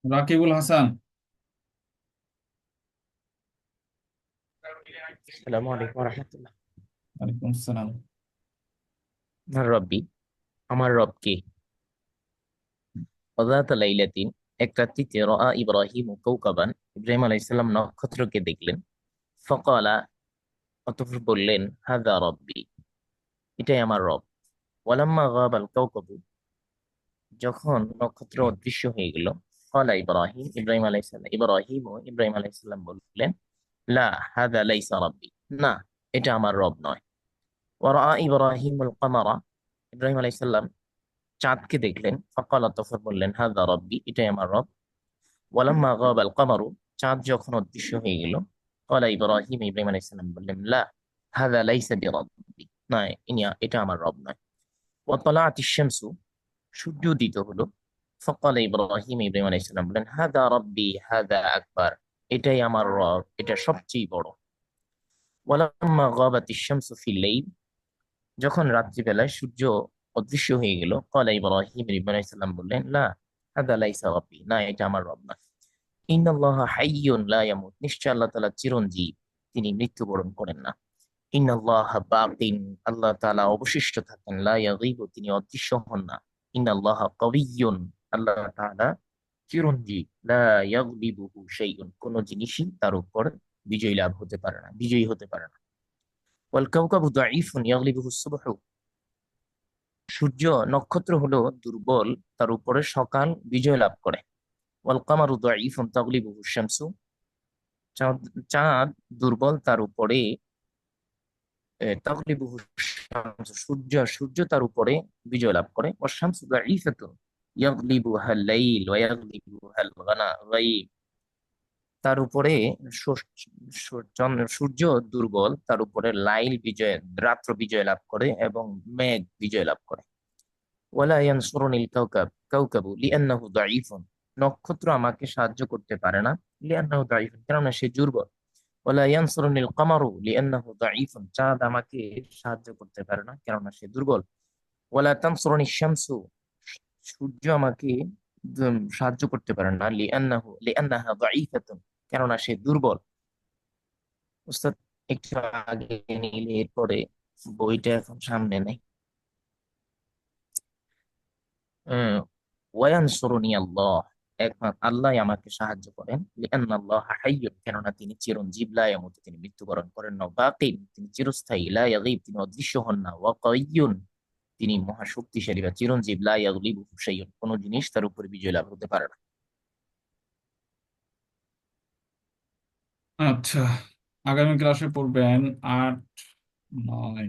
রাকিবুল হাসান। আসসালামু আলাইকুম রহমতুল্লাহ। ওয়ালাইকুম আসসালাম। আমার রব্বি, আমার রব কে? ওয়াযাতা লাইলাতিন, এক রাত্রিতে, রাআ ইব্রাহিম কাওকাবান, ইব্রাহিম আলাইহিস সালাম নক্ষত্রকে দেখলেন। ফাকালা, অতঃপর বললেন, হাযা রব্বি, এটাই আমার রব। ওয়ালাম্মা গাবাল কাওকাবু, যখন নক্ষত্র অদৃশ্য হয়ে গেল, ক্বালা ইব্রাহিম, ইব্রাহিম আলাইহিস সালাম বললেন, লা হাযা লাইসা রব্বি, না, এটা আমার রব নয়। ওয়ারাআ ইব্রাহিমুল কামারা, ইব্রাহিম আলাইহিস সালাম চাঁদকে দেখলেন। ফাকাল, তখন বললেন, হাযা রব্বি, এটাই আমার রব। ওয়ালাম্মা গাবাল কামারু, চাঁদ যখন অদৃশ্য হয়ে গেল, ক্বালা ইব্রাহিম, ইব্রাহিম আলাইহিস সালাম বললেন, লা হাযা লাইসা বিরব্বি, না, এটা আমার রব নয়। ওয়া তালাআতিশ শামসু, সূর্য উদিত হলো। ফাকাল ইব্রাহিম, ইব্রাহিম আলাইহিস সালাম বললেন, হাযা রব্বি হাযা আকবার, এটাই আমার রব, এটা সবচেয়ে বড়। ওয়ালাম্মা গাবাতিশ শামসু ফিল লাইল, যখন রাত্রিবেলায় সূর্য অদৃশ্য হয়ে গেল, ক্বালা ইব্রাহিম, ইব্রাহিম আলাইহিস সালাম বললেন, লা হাযা লাইসা রাব্বি, না, এটা আমার রব না। ইন্নাল্লাহা হাইয়্যুন লা ইয়ামুত, নিশ্চয় আল্লাহ তাআলা চিরঞ্জীব, তিনি মৃত্যুবরণ করেন না। ইন্নাল্লাহা বাকিন, আল্লাহ তাআলা অবশিষ্ট থাকেন। লা ইয়াগীবু, তিনি অদৃশ্য হন না। ইন্নাল্লাহা কাবিয়্যুন, আল্লাহ তাআলা চিরঞ্জীব। লা ইয়াগলিবুহু শাইউন, কোন জিনিসই তার উপর বিজয়ী হতে পারে না। ওয়াল কাওকাবু দাঈফুন ইয়াগলিবুহু সুবহু, সূর্য নক্ষত্র হলো দুর্বল, তার উপরে সকাল বিজয় লাভ করে। ওয়াল কামারু দাঈফুন তাগলিবুহু শামসু, চাঁদ চাঁদ দুর্বল, তার উপরে তাগলিবুহু শামসু, সূর্য তার উপরে বিজয় লাভ করে। ওয়াশ শামসু দাঈফাতুন ইয়াগলিবুহা লাইল ওয়া ইয়াগলিবুহা গায়ব, তার উপরে সূর্য দুর্বল, তার উপরে রাত্র বিজয় লাভ করে এবং মেঘ বিজয় লাভ করে। ওয়ালা ইয়ানসুরুনিল কাউকাবু লিআন্নাহু দাঈফুন, নক্ষত্র আমাকে সাহায্য করতে পারে না, লিআন্নাহু দাঈফুন, কেননা সে দুর্বল। ওয়ালা ইয়ানসুরুনিল কামারু লিআন্নাহু দাঈফুন, চাঁদ আমাকে সাহায্য করতে পারে না, কেননা সে দুর্বল। ওয়ালা তানসুরুনি শামসু, সূর্য আমাকে সাহায্য করতে পারে না, লিআন্নাহা দাঈফাতুন, কেননা সে দুর্বল। উস্তাদ একটু আগে নিলে, এরপরে বইটা এখন সামনে নেই। ওয়ায়ানসুরুনি আল্লাহ, একমাত্র আল্লাহ আমাকে সাহায্য করেন। লিআন্নাল্লাহা হাইয়্যুন, কেননা তিনি চিরঞ্জীব, লা ইয়ামুতু, তিনি মৃত্যুবরণ করেন না। বাকিন, তিনি চিরস্থায়ী। লা ইয়াগীব, তিনি অদৃশ্য হন না। ওয়া কাইয়্যুন, তিনি মহাশক্তিশালী বা চিরঞ্জীব। লা ইয়াগলিবুহু শাইউন, কোনো জিনিস তার উপরে বিজয় লাভ হতে পারে না। আচ্ছা, আগামী ক্লাসে পড়বেন 8, 9,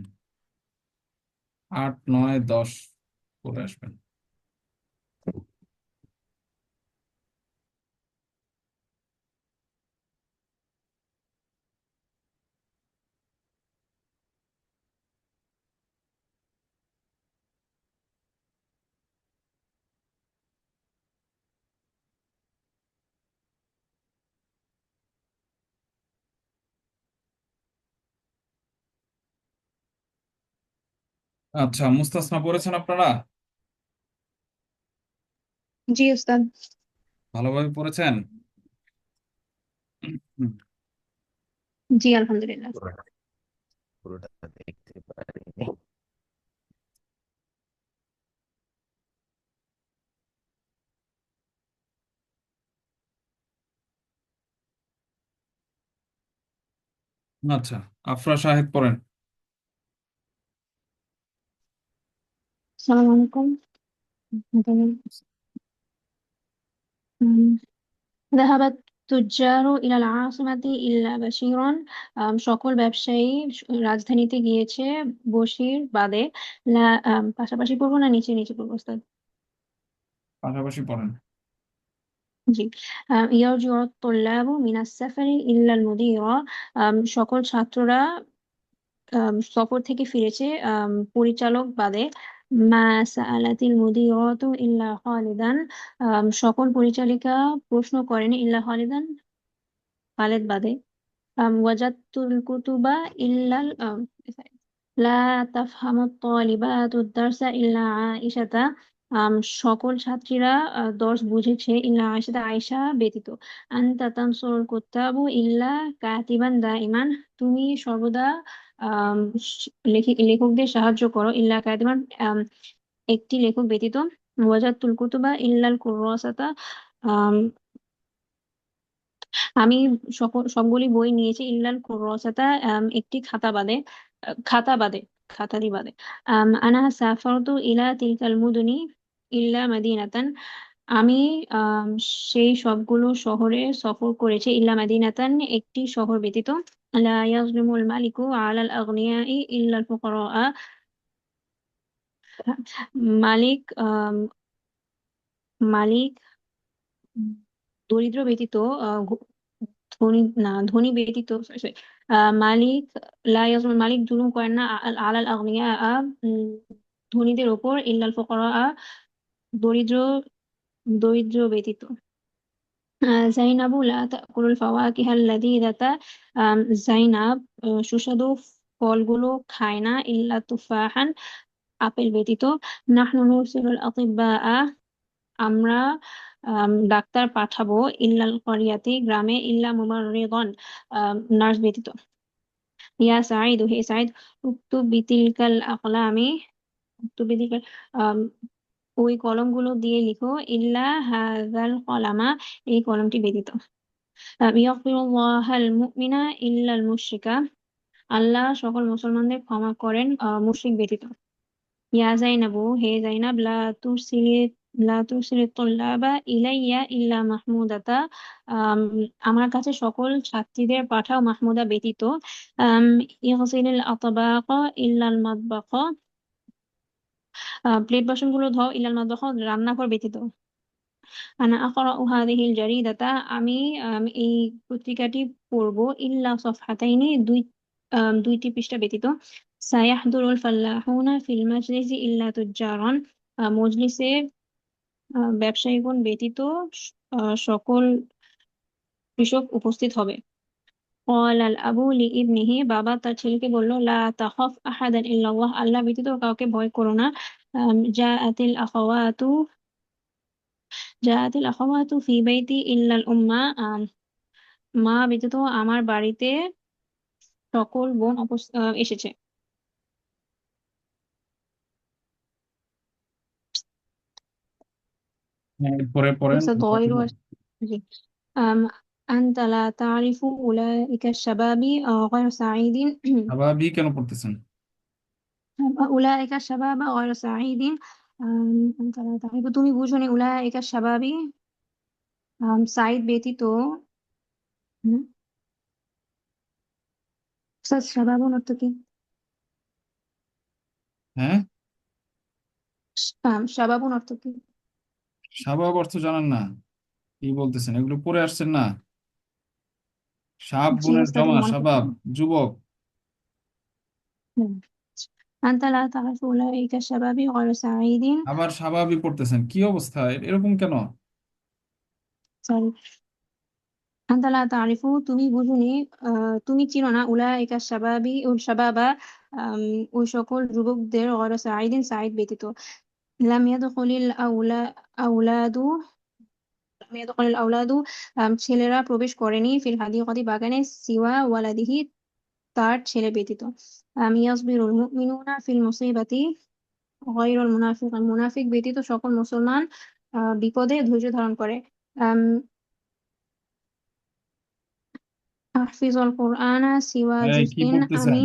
8, 9, 10 পড়ে আসবেন। আচ্ছা, মুস্তাসনা পড়েছেন আপনারা? জি উস্তাদ। ভালোভাবে পড়েছেন? হুম, জি আলহামদুলিল্লাহ। পুরোটা পুরোটা দেখতে পারিনি। আচ্ছা, আফরা শাহেদ পড়েন। আসসালামু আলাইকুম। উম, ذهب التجار إلى العاصمة إلا بشيرا। সকল ব্যবসায়ী রাজধানীতে গিয়েছে বশির বাদে। পাশাপাশি পড়বো না নিচে নিচে পড়বো উস্তাদ? পাশাপাশি পড়েন। জি। يرجع الطلاب من السفر إلا المدير। সকল ছাত্ররা সফর থেকে ফিরেছে পরিচালক বাদে। মা সাআলাতিল মুদিরাতু ইল্লা খালিদান। সকল পরিচালিকা প্রশ্ন করেন ইল্লা খালিদান, খালেদ বাদে। ওয়াজাদতুল কুতুবা ইল্লাল লা তাফহামু তালিবাতু দারসা ইল্লা আয়েশাতা। সকল ছাত্রীরা দর্স বুঝেছে ইল্লা আয়েশাতা, আয়েশা ব্যতীত। আনতা তানসুরুল কুত্তাবু ইল্লা কাতিবান দাইমান। তুমি সর্বদা আম, লেখকদের সাহায্য করো ইল্লা কাতিবান, একটি লেখক ব্যতীত। ওয়াজাদতুল কুতুবা ইল্লাল কুরাসাতা। আমি সবগুলি বই নিয়েছি ইল্লাল কুরাসাতা, একটি খাতা বাদে। খাতা বাদে, খাতারি বাদে। আনা সাফারতু ইলা তিলকাল মুদুনি ইল্লা মাদিনাতান। আমি আম, সেই সবগুলো শহরে সফর করেছি ইল্লা মাদিনাতান, একটি শহর ব্যতীত। লা ইয়াজলিমুল মালিকু আলাল আগনিয়াই ইল্লাল ফুকারা। মালিক মালিক দরিদ্র ব্যতীত, ধনী না, ধনী ব্যতীত, sorry, sorry, মালিক মালিক জুলুম করেন না আলাল আগনিয়া, ধনীদের ওপর, ইল্লাল ফুকারা, দরিদ্র দরিদ্র ব্যতীত। জাইনাবু লা তাকুলুল ফাওয়াকিহা আল্লাযীযাতা। জাইনাব সুস্বাদু ফলগুলো খায় না, ইল্লা তুফাহান, আপেল ব্যতীত। নাহনু নুরসিলুল আতিব্বাআ। আমরা ডাক্তার পাঠাবো ইল্লাল করিয়াতি, গ্রামে, ইল্লা মুমাররিদান, নার্স ব্যতীত। ইয়া সাঈদ, হে সাঈদ, উক্তুব বিতিলকাল আকলামি, উক্তুব বিতিলকাল, আম, ওই কলমগুলো দিয়ে লিখো, ইল্লা হাযাল কলামা, এই কলমটি ব্যতীত। ইয়াগফিরুল্লাহাল মুমিনা ইল্লাল মুশরিকা। আল্লাহ সকল মুসলমানদের ক্ষমা করেন, মুশরিক ব্যতীত। ইয়া জাইনাবু, হে জাইনাব, লা তুরসিলি তুল্লাবা ইলাইয়া ইল্লা মাহমুদাতা। আম, আমার কাছে সকল ছাত্রীদের পাঠাও মাহমুদা ব্যতীত। ইগসিলিল আতবাকা ইল্লাল মাতবাকা। প্লেট বাসনগুলো ধোও ইল্লাল মাতবাকা, রান্নাঘর ব্যতীত। আনা আকরাউ হাযিহিল জারিদাতা। আমি এই পত্রিকাটি পড়বো ইল্লা সফহাতাইনি, দুইটি পৃষ্ঠা ব্যতীত। সায়াহদুরুল ফাল্লাহুনা ফিল মাজলিসি ইল্লা তুজ্জারান। মজলিসে ব্যবসায়ীগণ ব্যতীত সকল কৃষক উপস্থিত হবে। قال الأب لابنه বাবা তার ছেলেকে বলল লা তাখাফ আহাদান ইল্লাল্লাহ আল্লাহ ব্যতীত কাউকে ভয় করো না। জাআতিল আখাওয়াতু ফি বাইতি ইল্লাল উম্মা মা ব্যতীত আমার বাড়িতে সকল বোন এসেছে। হ্যাঁ, পরে পড়েন। أستاذ غير জি আম أنت لا تعرف أولئك الشباب غير سعيد আবাবি কেন পড়তেছেন? أولئك الشباب غير سعيد أنت لا تعرف তুমি বুঝোনি أولئك الشباب সাইদ ব্যতীত হুম, أستاذ شباب অর্থ কি? হ্যাঁ, শাবাব অর্থ কি? শাবাব অর্থ জানেন না? কি বলতেছেন? এগুলো পড়ে আসছেন না? শাব জি বোনের ওস্তাদ জমা, মনে শাবাব করছি। যুবক। হুম। أنت لا تعرف أولئك الشباب غير سعيد আবার শাবাবই পড়তেছেন, কি অবস্থা এরকম কেন? সরি أنت لا تعرف তুমি বুঝুনি তুমি চিনো না উলাইকা শাবাবি ও শাবাবা ওই সকল যুবকদের গয়র সাঈদিন সাঈদ ব্যতীত। লাম ইয়াদখুলিল আউলাদু লাম ইয়াদখুলিল আউলাদু ছেলেরা প্রবেশ করেনি ফিল হাদিকাতি বাগানে সিওয়া ওয়ালাদিহি তার ছেলে ব্যতীত। ইয়াসবিরুল মুমিনুনা ফিল মুসিবাতি গয়রুল মুনাফিক মুনাফিক ব্যতীত সকল মুসলমান বিপদে ধৈর্য ধারণ করে। আম, আহফিজুল কোরআনা সিওয়া এই কি জুজইন পড়তেছেন? আমি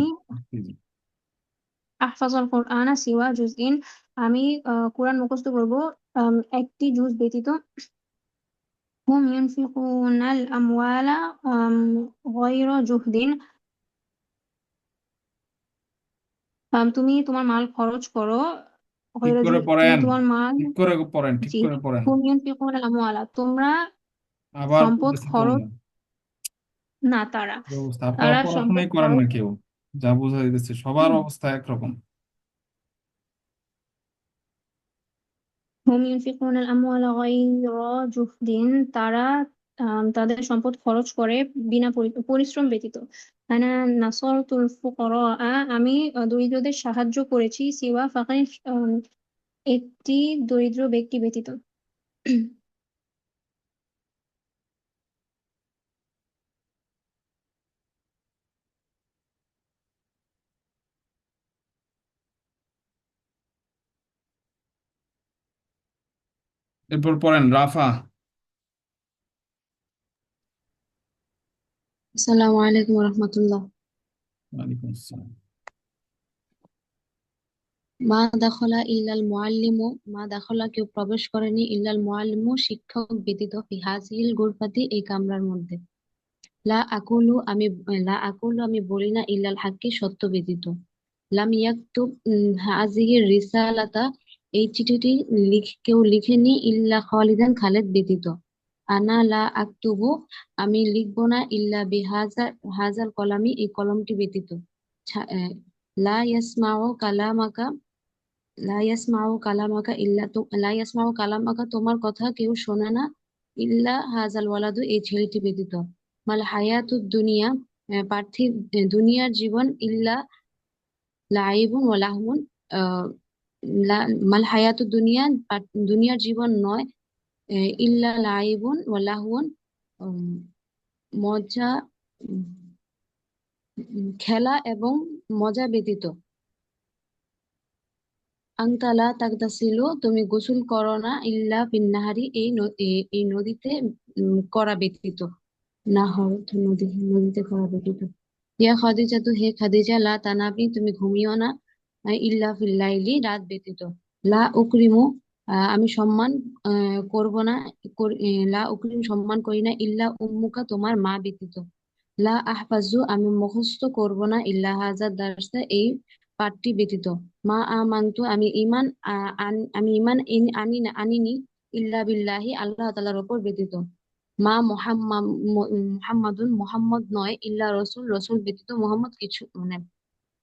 আহফাজুল কোরআনা সিওয়া জুজইন আমি কোরআন মুখস্থ করব একটি জুজ ব্যতীত। হুম ইউনফিকুনাল আমওয়ালা গয়রা জুহদিন তুমি তোমার মাল খরচ করো ঠিক গয়রা করে তুমি পড়েন, তোমার মাল ঠিক করে পড়েন, ঠিক জি করে পড়েন। হুম ইউনফিকুনাল আমওয়ালা তোমরা আবার সম্পদ পড়তেছেন কেন? খরচ না তারা কি অবস্থা? আপনারা তারা সম্পদ পড়াশোনাই করেন খরচ না কেউ, যা বোঝা যাচ্ছে সবার অবস্থা একরকম। হুম ইউনফিকুনাল আমওয়ালা গায়রা জুহদিন তারা তাদের সম্পদ খরচ করে বিনা পরিশ্রম ব্যতীত। আনা নাসরতুল ফুকারা আমি দরিদ্রদের সাহায্য করেছি সিওয়া ফাকির একটি দরিদ্র ব্যক্তি ব্যতীত। এরপর পড়েন রাফা। আসসালামু আলাইকুম রহমতুল্লাহ। ওয়ালাইকুম আসসালাম। মা দাখলা ইল্লাল মুআল্লিমু মা দাখলা কেউ প্রবেশ করেনি ইল্লাল মুআল্লিমু শিক্ষক ব্যতীত ফি হাযিহিল গুরফাতি এই কামরার মধ্যে। লা আকুলু আমি আমি বলি না ইল্লাল হাক্কি সত্য ব্যতীত। লাম ইয়াকতুব হাযিহির রিসালাতা এই চিঠিটি কেউ লিখেনি ইল্লা খালিদান খালেদ ব্যতীত। আনা লা আকতুবু আমি লিখব না ইল্লা হাজাল কলামি এই কলমটি ব্যতীত। লা ইয়াসমাউ কালামাকা লা ইয়াসমাউ কালামাকা তোমার কথা কেউ শোনে না ইল্লা হাজাল ওয়ালাদু এই ছেলেটি ব্যতীত। মাল হায়াতুদ দুনিয়া পার্থিব দুনিয়ার জীবন ইল্লা লাইবুন ওয়া লাহবুন মাল হায়াতুদ দুনিয়া দুনিয়ার জীবন নয় ইল্লা লাইবুন ওয়া লাহবুন মজা খেলা এবং মজা ব্যতীত। আংতালা তাগতাসিলু তুমি গোসল করো না ইল্লা ফিন্নাহারি এই নদীতে করা ব্যতীত। নাহর নদীতে করা ব্যতীত। ইয়া খাদিজা তো হে খাদিজা লা তানাবি তুমি ঘুমিও না ইল্লা ফিল লাইলি রাত ব্যতীত। লা উকরিমু আমি সম্মান করব না লা উকরিম সম্মান করি না ইল্লা উম্মুকা তোমার মা ব্যতীত। লা আহফাজু আমি মুখস্থ করব না ইল্লা হাজার দারসা এই পাঠটি ব্যতীত। মা আমানতু আমি ঈমান আনিনি ইল্লা বিল্লাহি আল্লাহ তাআলার উপর ব্যতীত। মা মুহাম্মাদুন মুহাম্মদ নয় ইল্লা রসুল রসুল ব্যতীত মুহাম্মদ কিছু মানে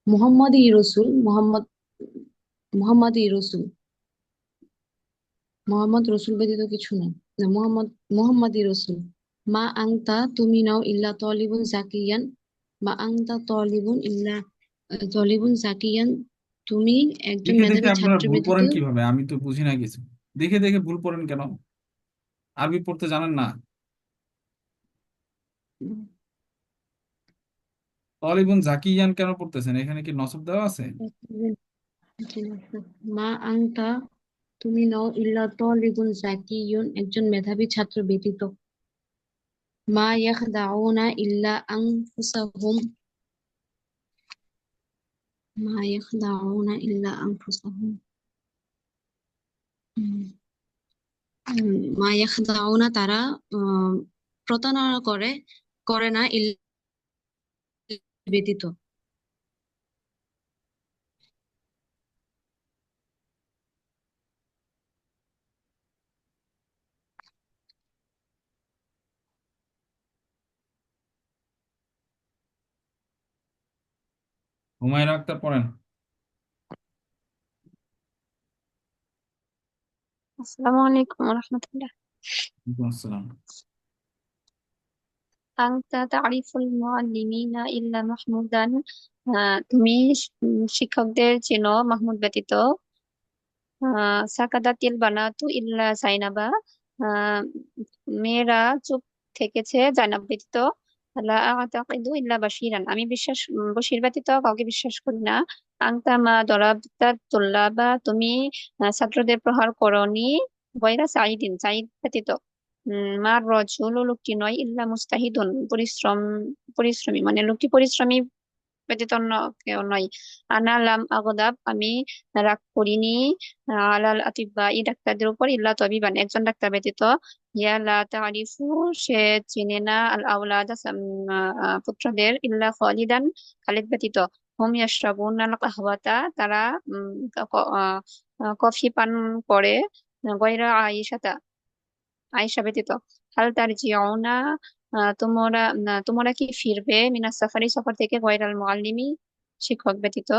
মুহাম্মদই রসুল মুহাম্মদই রসুল। মোহাম্মদ রসুল ব্যতীত কিছু নয়। না, মোহাম্মদই রসুল। মা আংতা তুমি নাও ইল্লা তলিবুন জাকিয়ান। মা আংতা তলিবুন জাকিয়ান, তুমি একজন দেখে দেখে মেধাবী আপনারা ছাত্র ভুল ব্যতীত। পড়েন কিভাবে? আমি তো বুঝি না কিছু। দেখে দেখে ভুল পড়েন কেন? আরবি পড়তে জানেন না? তলিবুন জাকিয়ান কেন পড়তেছেন? এখানে কি নসব দেওয়া আছে? মা আংতা তুমি নাও ইল্লা তলিবুন জাকিয়ুন, একজন মেধাবী ছাত্র ব্যতীত। মা ইয়াখদাউনা ইল্লা আনফুসাহুম। মা ইয়াখদাউনা ইল্লা আনফুসাহুম। মা ইয়াখদাউনা, তারা প্রতারণা করে না ইল্লা ব্যতীত। হুমায়ুন আক্তার পড়েন। আসসালামু আলাইকুম ওয়া রাহমাতুল্লাহ। ওয়ালাইকুম আসসালাম। আনতা তারিফুল মুআল্লিমিনা ইল্লা মাহমুদান, তুমি শিক্ষকদের চেনো মাহমুদ ব্যতীত। সাকাদাতিল বানাতু ইল্লা জাইনাবা, আহ, মেয়েরা চুপ থেকেছে জাইনাব ব্যতীত। লা আ'তাকিদু ইল্লা বাশিরান, আমি বশির ব্যতীত কাউকে বিশ্বাস করি না। আনতা মা দরাবতা তুল্লাবা, তুমি ছাত্রদের প্রহার করনি। গয়রা সাঈদ ব্যতীত। মার রজুল, লোকটি নয়, ইল্লা মুস্তাহিদুন, পরিশ্রমী, মানে লোকটি পরিশ্রমী ব্যতীত অন্য কেউ নয়। আনা লাম আগদাব, আমি রাগ করিনি। আলাল আতিবা, ই ডাক্তারদের উপর, ইল্লা তবিবান, একজন ডাক্তার ব্যতীত। ইয়া লা তারিফু, সে চিনে না। আল আওলাদা, পুত্রদের। ইল্লা খালিদান, খালিদ ব্যতীত। হুম ইয়াশরাবুন আল কাহওয়াতা, তারা কফি পান করে। গয়রা আয়েশাতা, আয়েশা ব্যতীত। হাল তারজিউনা, তোমরা কি ফিরবে? মিনাস সাফারি, সফর থেকে। গয়রাল মুআল্লিমি, শিক্ষক ব্যতীত।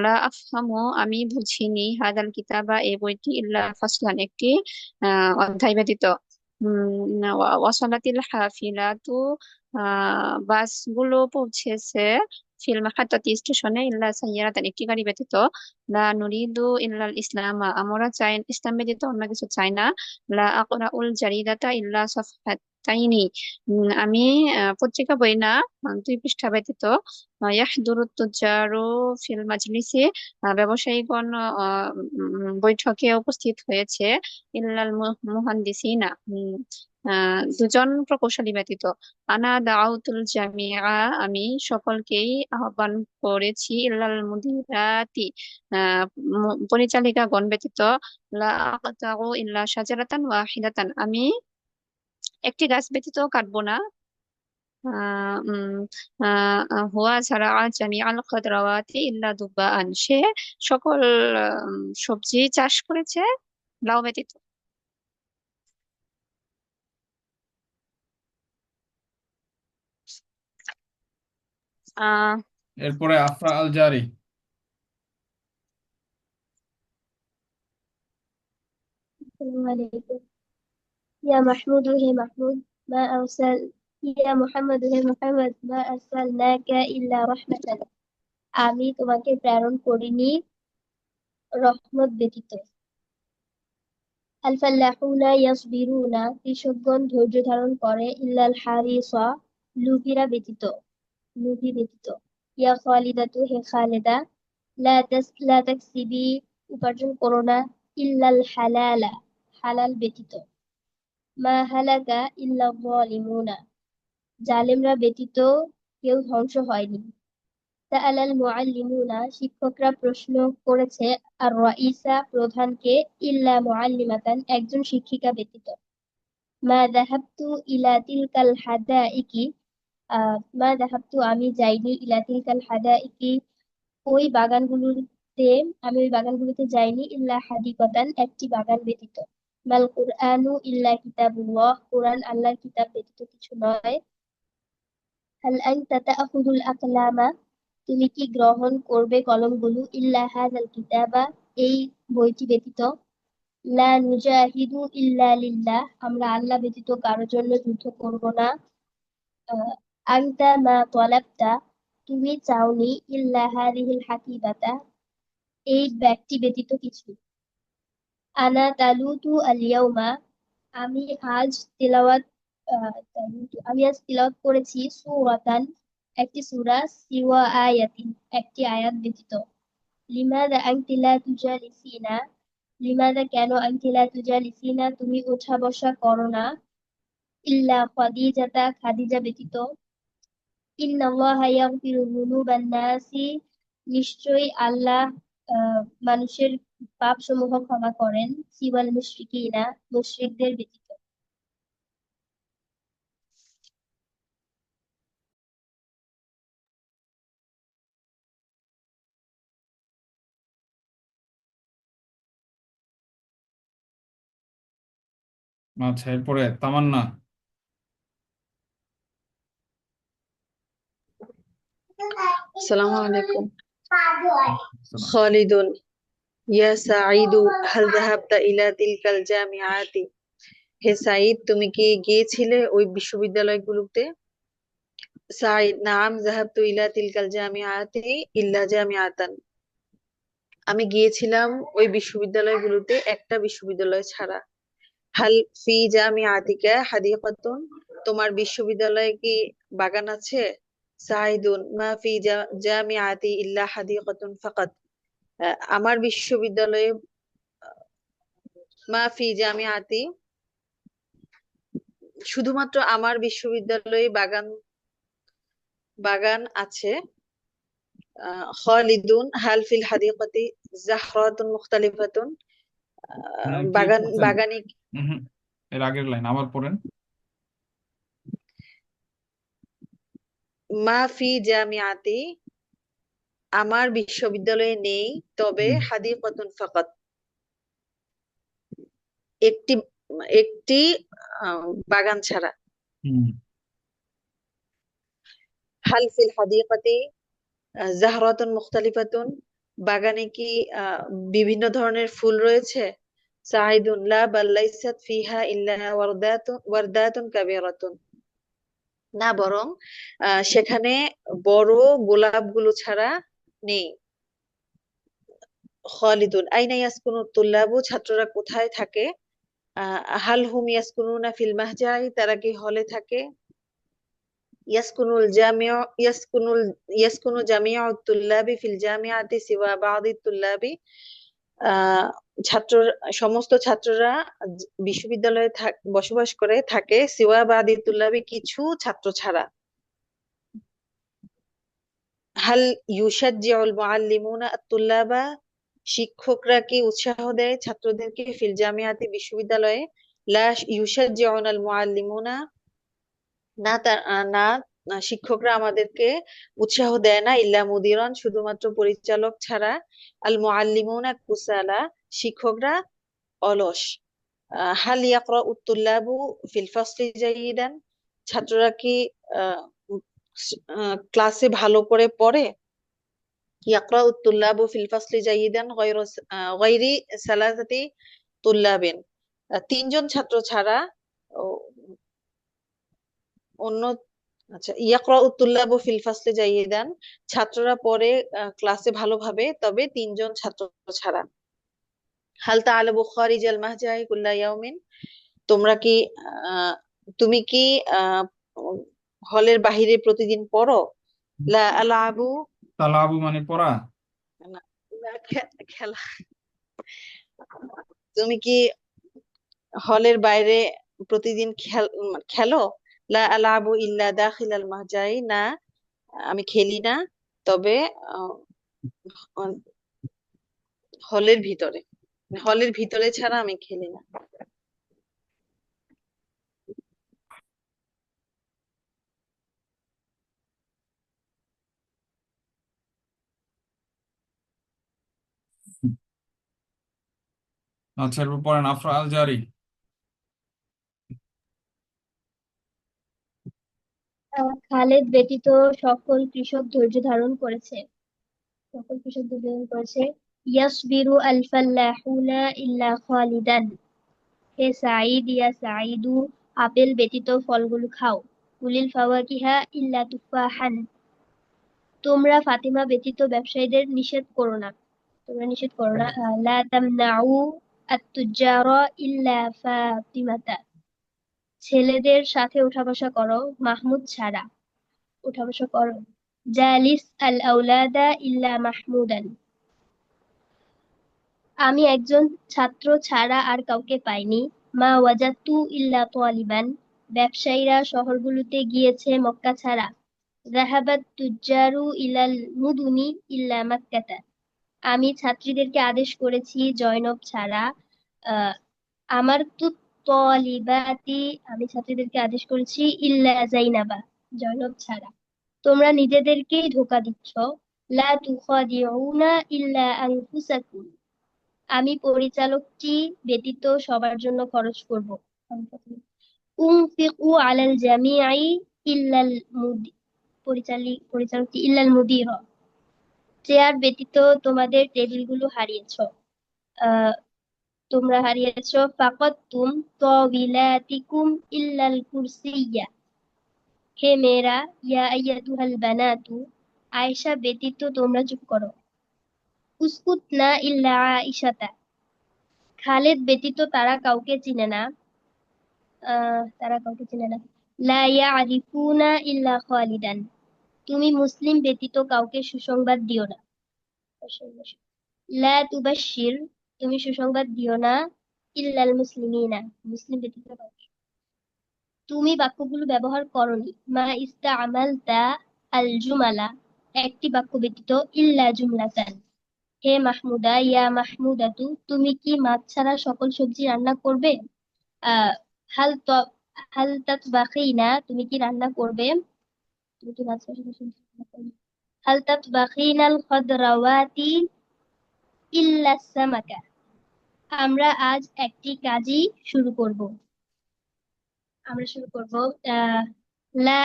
লা আফহামু, আমি বুঝিনি। হাদাল কিতাবা, এই বইটি। ইল্লা ফাসলান, একটি অধ্যায় ব্যতীত। ওয়াসালাতিল হাফিলাতু, বাসগুলো পৌঁছেছে। ফিল মাহাত্তাতি, স্টেশনে। ইল্লা সাইয়ারাতান, একটি গাড়ি ব্যতীত। লা নুরিদু ইল্লাল ইসলামা, আমরা ইসলাম ব্যতীত অন্য কিছু চাই না। লা আকরাউল জারিদাতা ইল্লা সাফহাতাইনি, আমি পত্রিকা বই না, 2 পৃষ্ঠা ব্যতীত। ইয়াহদুরুত তুজ্জারু ফিল মাজলিসি, ব্যবসায়ীগণ বৈঠকে উপস্থিত হয়েছে। ইল্লাল মুহান্দিসিনা, 2 জন প্রকৌশলী ব্যতীত। আনা দাউতুল জামিআ, আমি সকলকেই আহ্বান করেছি। ইল্লাল মুদিরাতি, পরিচালিকাগণ ব্যতীত। লা আকতাউ ইল্লা শাজারাতান ওয়াহিদাতান, আমি একটি গাছ ব্যতীত কাটবো না। হুয়া ছাড়া জামিআল খাদরাওয়াতি ইল্লা দুব্বাআন, সে সকল সবজি চাষ করেছে লাউ ব্যতীত। আহ এরপরে আফরা আল জারি। السلام عليكم. يا محمود هي محمود ما أرسل يا محمد هي محمد ما أرسلناك إلا رحمة, আমি তোমাকে প্রেরণ করিনি রহমত ব্যতীত। আল ফাল্লাহুনা ইয়াসবিরুনা, কৃষকগণ ধৈর্য ধারণ করে। ইল্লাল হারিসা, লুবি ব্যতীত। ইয়া খালিদাতু হে খালেদা, লা তাকসিবি, উপার্জন করো না। ইল্লাল হালালা, হালাল ব্যতীত। মা হালাকা ইল্লা যালিমুনা, জালেমরা ব্যতীত কেউ ধ্বংস হয়নি। সাআলাল মুআল্লিমুনা, শিক্ষকরা প্রশ্ন করেছে। আর রাইসা, প্রধানকে। ইল্লা মুআল্লিমাতান, একজন শিক্ষিকা ব্যতীত। মা যাহাবতু ইলা তিলকাল হাদাইকি, মা যাহাবতু, আমি যাইনি। ইলা তিলকাল হাদাইকি, ওই বাগানগুলোতে, আমি ওই বাগানগুলোতে যাইনি। ইল্লা হাদিকাতান, একটি বাগান ব্যতীত। মাল কুরআনু ইল্লা কিতাবুল্লাহ, কোরআন আল্লাহর কিতাব ব্যতীত কিছু নয়। হাল আনতা তাআখুযুল আকলামা, তুমি কি গ্রহণ করবে কলমগুলো। ইল্লা হাযাল কিতাবা, এই বইটি ব্যতীত। লা নুজাহিদু ইল্লা লিল্লাহ, আমরা আল্লাহ ব্যতীত কারোর জন্য যুদ্ধ করব না। আনতা মা তালাবতা, তুমি চাওনি, ইল্লা হাদিহিল হাকিবাতা, এই ব্যক্তি ব্যতীত কিছু। আনা তালুতু আল ইয়াউমা, আমি আজ তিলাওয়াত আমি আজ তিলাওয়াত করেছি সূরাতান, একটি সূরা, সিওয়া আয়াতিন, একটি আয়াত ব্যতীত। লিমাযা আনতি লা তুজালিসিনা, লিমাযা কেন আনতি লা তুজালিসিনা, তুমি ওঠা বসা করো না, ইল্লা খাদিজাতা, খাদিজা ব্যতীত। ইন্নাল্লাহা ইয়াগফিরু যুনুবান নাসি, নিশ্চয়ই আল্লাহ মানুষের পাপ সমূহ ক্ষমা করেন, সিওয়াল মুশরিকিনা, মুশরিকদের ব্যতীত। আচ্ছা, এরপরে তামান্না। আসসালামু আলাইকুম। সালাম। খালিদুন ইয়া সাঈদু হাল যাহাবতা ইলা তিলকাল জামিআতি, হে সাঈদ তুমি কি গিয়েছিলে ওই বিশ্ববিদ্যালয়গুলোতে? সাঈদ নাম যাহাবতু ইলা তিলকাল জামিআতি ইল্লা জামিআতান, আমি গিয়েছিলাম ওই বিশ্ববিদ্যালয়গুলোতে একটা বিশ্ববিদ্যালয় ছাড়া। হাল ফি জামিআতিকা হাদিকাতুন, তোমার বিশ্ববিদ্যালয়ে কি বাগান আছে? সাঈদুন মা ফি জামিআতি ইল্লা হাদিকাতুন ফাকাত, আমার বিশ্ববিদ্যালয়ে মা ফি জামিআতি, শুধুমাত্র আমার বিশ্ববিদ্যালয়ে বাগান বাগান আছে। খালিদুন হাল ফিল হাদিকাতি জাহরাতুন মুখতালিফাতুন, কি বাগান পড়ছেন? বাগানে হুম, এর আগের লাইন আবার পড়েন। মা ফি জামিআতি, আমার বিশ্ববিদ্যালয়ে নেই, তবে হুম, হাদিকাতুন ফাকাত, একটি একটি বাগান ছাড়া। হুম, হাল ফিল হাদিকাতি জাহরাতুন মুখতালিফাতুন, বাগানে কি বিভিন্ন ধরনের ফুল রয়েছে? সাঈদুন লা বাল লাইসাত ফিহা ইল্লা ওয়ারদাতুন কাবীরাতুন, না বরং সেখানে বড় গোলাপগুলো ছাড়া নেই। খালিদুন আইনা ইয়াসকুনু তুল্লাবু, ছাত্ররা কোথায় থাকে? হাল হুম ইয়াসকুনুনা ফিল মাহজাই, তারা কি হলে থাকে? ইয়াসকুনুল জামিউ ইয়াসকুনুল ইয়াসকুনু জামিউ তুল্লাবি ফিল জামিআতি সিওয়া বাদি তুল্লাবি, আহ ছাত্র সমস্ত ছাত্ররা বিশ্ববিদ্যালয়ে বসবাস করে থাকে সিওয়া বাদি তুল্লাবি, কিছু ছাত্র ছাড়া। হাল ইউশাজ্জিউল মুআল্লিমুনা আত-তুল্লাবা, শিক্ষকরা কি উৎসাহ দেয় ছাত্রদেরকে? ফিল জামিআতি, বিশ্ববিদ্যালয়ে। লা ইউশাজ্জিউনাল মুআল্লিমুনা, না না, শিক্ষকরা আমাদেরকে উৎসাহ দেয় না, ইল্লা মুদিরান, শুধুমাত্র পরিচালক ছাড়া। আল মুআল্লিমুনা কুসালা, শিক্ষকরা অলস। হাল ইয়াকরাউ তুল্লাবু ফিল ফাসলি জাইদান, ছাত্ররা কি ক্লাসে ভালো করে পড়ে? ইয়াকরাউ তুল্লাবু ফিল ফাসলি জাইদান গায়রি সালাসাতি তুল্লাবিন, তিনজন ছাত্র ছাড়া অন্য। আচ্ছা, ইয়াকরাউ তুল্লাবু ফিল ফাসলি জাইদান, ছাত্ররা পড়ে ক্লাসে ভালোভাবে, তবে তিনজন ছাত্র ছাড়া। হাল তা'লাবু খারিজাল মাহজাই কুল্লা ইয়াউমিন, তোমরা কি তুমি কি হলের বাহিরে প্রতিদিন পড়ো? লা আলাবু, তালাবু মানে পড়া। না, খেলা, তুমি কি হলের বাইরে প্রতিদিন খেলো? লা আলাবু ইল্লা দাখিলাল মাহজাই, না আমি খেলি না, তবে হলের ভিতরে, হলের ভিতরে ছাড়া আমি খেলি না। আচ্ছা, এরপর পড়েন আফরা আল জারি। খালেদ ব্যতীত সকল কৃষক ধৈর্য ধারণ করেছে, সকল কৃষক ধৈর্য ধারণ করেছে। ইয়াসবিরু আল ফাল্লাহুনা ইল্লা খালিদান। হে সাঈদ, ইয়া সাঈদু, আপেল ব্যতীত ফলগুলো খাও। কুলিল ফাওয়াকিহা ইল্লা তুফাহান। তোমরা ফাতিমা ব্যতীত ব্যবসায়ীদের নিষেধ করো না। তোমরা নিষেধ করো না। লা তামনাউ আত-তুজ্জারা ইল্লা ফাতিমাতা। ছেলেদের সাথে উঠা বসা করো মাহমুদ ছাড়া। উঠা বসা করো। জালিস আল আওলাদা ইল্লা মাহমুদান। আমি একজন ছাত্র ছাড়া আর কাউকে পাইনি। মা ওয়াজাতু ইল্লা তালিবান। ব্যবসায়ীরা শহরগুলোতে গিয়েছে মক্কা ছাড়া। যাহাবাত তুজ্জারু ইলাল মুদুনি ইল্লা মাক্কাতা। আমি ছাত্রীদেরকে আদেশ করেছি জয়নব ছাড়া। আহ আমার তু তলিবাতি। আমি ছাত্রীদেরকে আদেশ করেছি ইল্লা জাইনাবা, জয়নব ছাড়া। তোমরা নিজেদেরকেই ধোঁকা দিচ্ছ। লা তুখাদিউনা ইল্লা আনফুসাকুম। আমি পরিচালকটি ব্যতীত সবার জন্য খরচ করব। উনফিকু আলাল জামিআই ইল্লাল পরিচালকটি ইল্লাল মুদির। চেয়ার ব্যতীত তোমাদের টেবিলগুলো হারিয়েছ। আহ তোমরা হারিয়েছ। ফাকাদতুম তাওবিলাতিকুম ইল্লাল কুরসিয়্যা। হে মেয়েরা, ইয়া আইয়াতুহাল বানাতু, আয়েশা ব্যতীত তোমরা চুপ করো। উসকুতনা ইল্লা আয়েশাতা। খালেদ ব্যতীত তারা কাউকে চিনে না। তারা কাউকে চিনে না। লা ইয়ারিফুনা ইল্লা খালিদান। তুমি মুসলিম ব্যতীত কাউকে সুসংবাদ দিও না। লা তুবাশশির। তুমি সুসংবাদ দিও না ইল্লাল মুসলিমিনা। মুসলিম ব্যতীত কাউকে। তুমি বাক্যগুলো ব্যবহার করনি। মা ইস্তাআমালতা আল জুমালা। একটি বাক্য ব্যতীত। ইল্লা জুমলাতান। হে মাহমুদা, ইয়া মাহমুদাতু, তুমি কি মাছ ছাড়া সকল সবজি রান্না করবে? আহ হাল হাল তাতবাখিনা। তুমি কি রান্না করবে? তুমি কি মাছ ছাড়া সকল সবজি রান্না করবে? হাল তাতবাখিনাল খাদরাওয়াতি ইল্লা সামাকা। আমরা আজ একটি কাজই শুরু করব। আমরা শুরু করব। আহ লা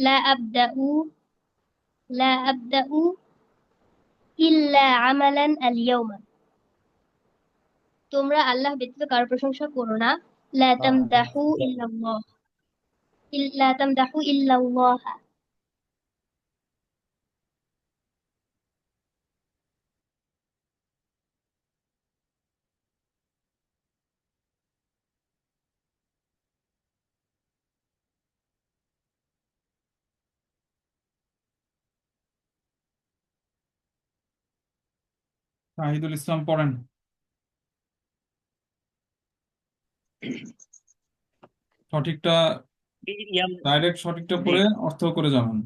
লা আবদাউ লা আবদাউ ইল্লা আমালান আল ইয়াউমা। তোমরা আল্লাহ ব্যতীত কারো প্রশংসা করো না। লা তামদাহু ইল্লাল্লাহ। লা তামদাহু ইল্লাল্লাহ। শাহিদুল ইসলাম পড়েন। সঠিকটা ইয়াম ডাইরেক্ট সঠিকটা জি পড়ে অর্থ করে যাবেন।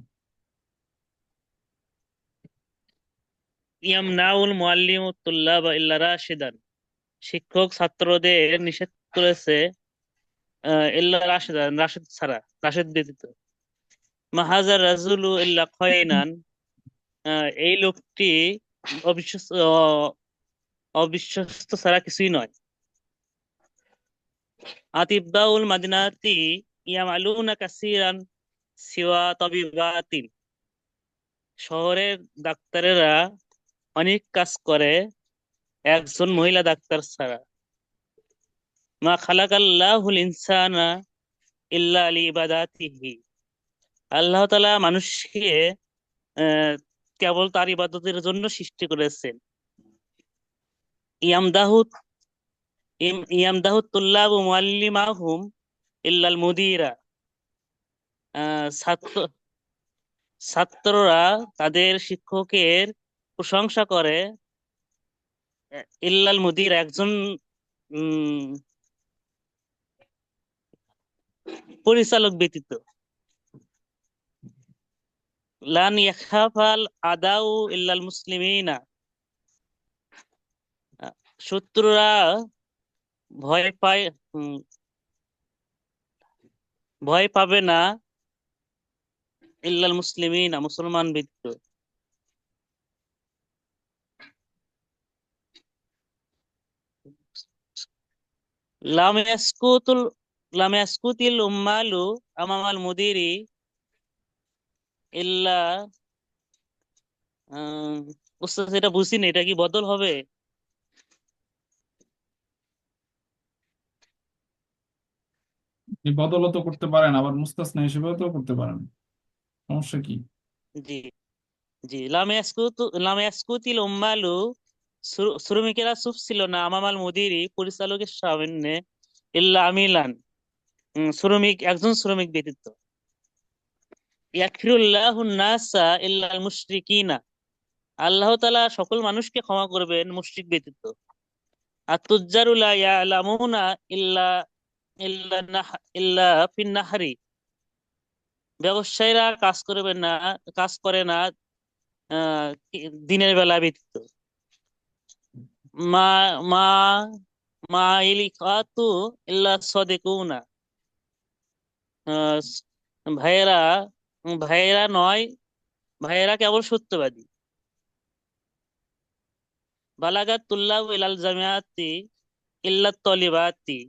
ইয়ামনাউল মুআল্লিমু তুল্লাবা ইল্লা রাশিদান। শিক্ষক ছাত্রদের নিষেধ করেছে ইল্লা রাশিদান, রাশিদ ছাড়া, রাশিদ ব্যতীত। মাহাজার রাজুলু ইল্লা খায়নান। এই লোকটি অবিশ্বস্ত অবিশ্বস্ত ছাড়া কিছুই নয়। আতিবাউল মাদিনাতি ইয়ামালুনা কাসিরান সিওয়া তাবিবাতিন। শহরের ডাক্তারেরা অনেক কাজ করে একজন মহিলা ডাক্তার ছাড়া। মা খালাকাল্লাহুল ইনসানা ইল্লা লিইবাদাতিহি। আল্লাহ তাআলা মানুষকে আহ, কেবল তার ইবাদতের জন্য সৃষ্টি করেছেন। ইয়ামদাহু ইয়ামদাহু তুল্লাবু মুআল্লিমাহুম ইল্লাল মুদিরা। ছাত্র ছাত্ররা তাদের শিক্ষকের প্রশংসা করে ইল্লাল মুদির, একজন উম পরিচালক ব্যতীত। লান ইয়াখাফাল আদাউ ইল্লাল মুসলিমিনা। শত্রুরা ভয় পায় ভয় পাবে না ইল্লাল মুসলিমিনা, মুসলমান ব্যতীত। লাম ইয়াসকুতুল লাম ইয়াসকুতিল উম্মালু আমামাল মুদিরি ইল্লা উস্তাদ, এটা বুঝিনি, এটা কি বদল হবে? আপনি বদলও তো করতে পারেন, আবার মুস্তাসনা হিসেবেও তো করতে পারেন, সমস্যা কি? জি জি, লাম ইয়াসকুতিল উম্মালু, শ্রমিকেরা চুপ ছিল না আমামাল মুদিরি, পরিচালকের সামনে, ইল্লা আমিলান, একজন শ্রমিক ব্যতীত, ইয়াগফিরুল্লাহু নাসা ইল্লাল মুশরিকিনা, আল্লাহ তাআলা সকল মানুষকে ক্ষমা করবেন মুশরিক ব্যতীত, আর তুজ্জারু লা ইয়ালামুনা ইল্লা ইল্লা ইল্লা ফিন নাহরি, ব্যবসায়ীরা কাজ করে না দিনের বেলা ব্যতীত, মা মা মা ইলিকাতু ইল্লা সাদিকুনা, আহ, ভাইয়েরা ভাইয়েরা নয়, ভাইয়েরা কেবল সত্যবাদী, বালাগাত তুল্লাবু ইলাল জামিয়াতি ইল্লা তলিবাতি,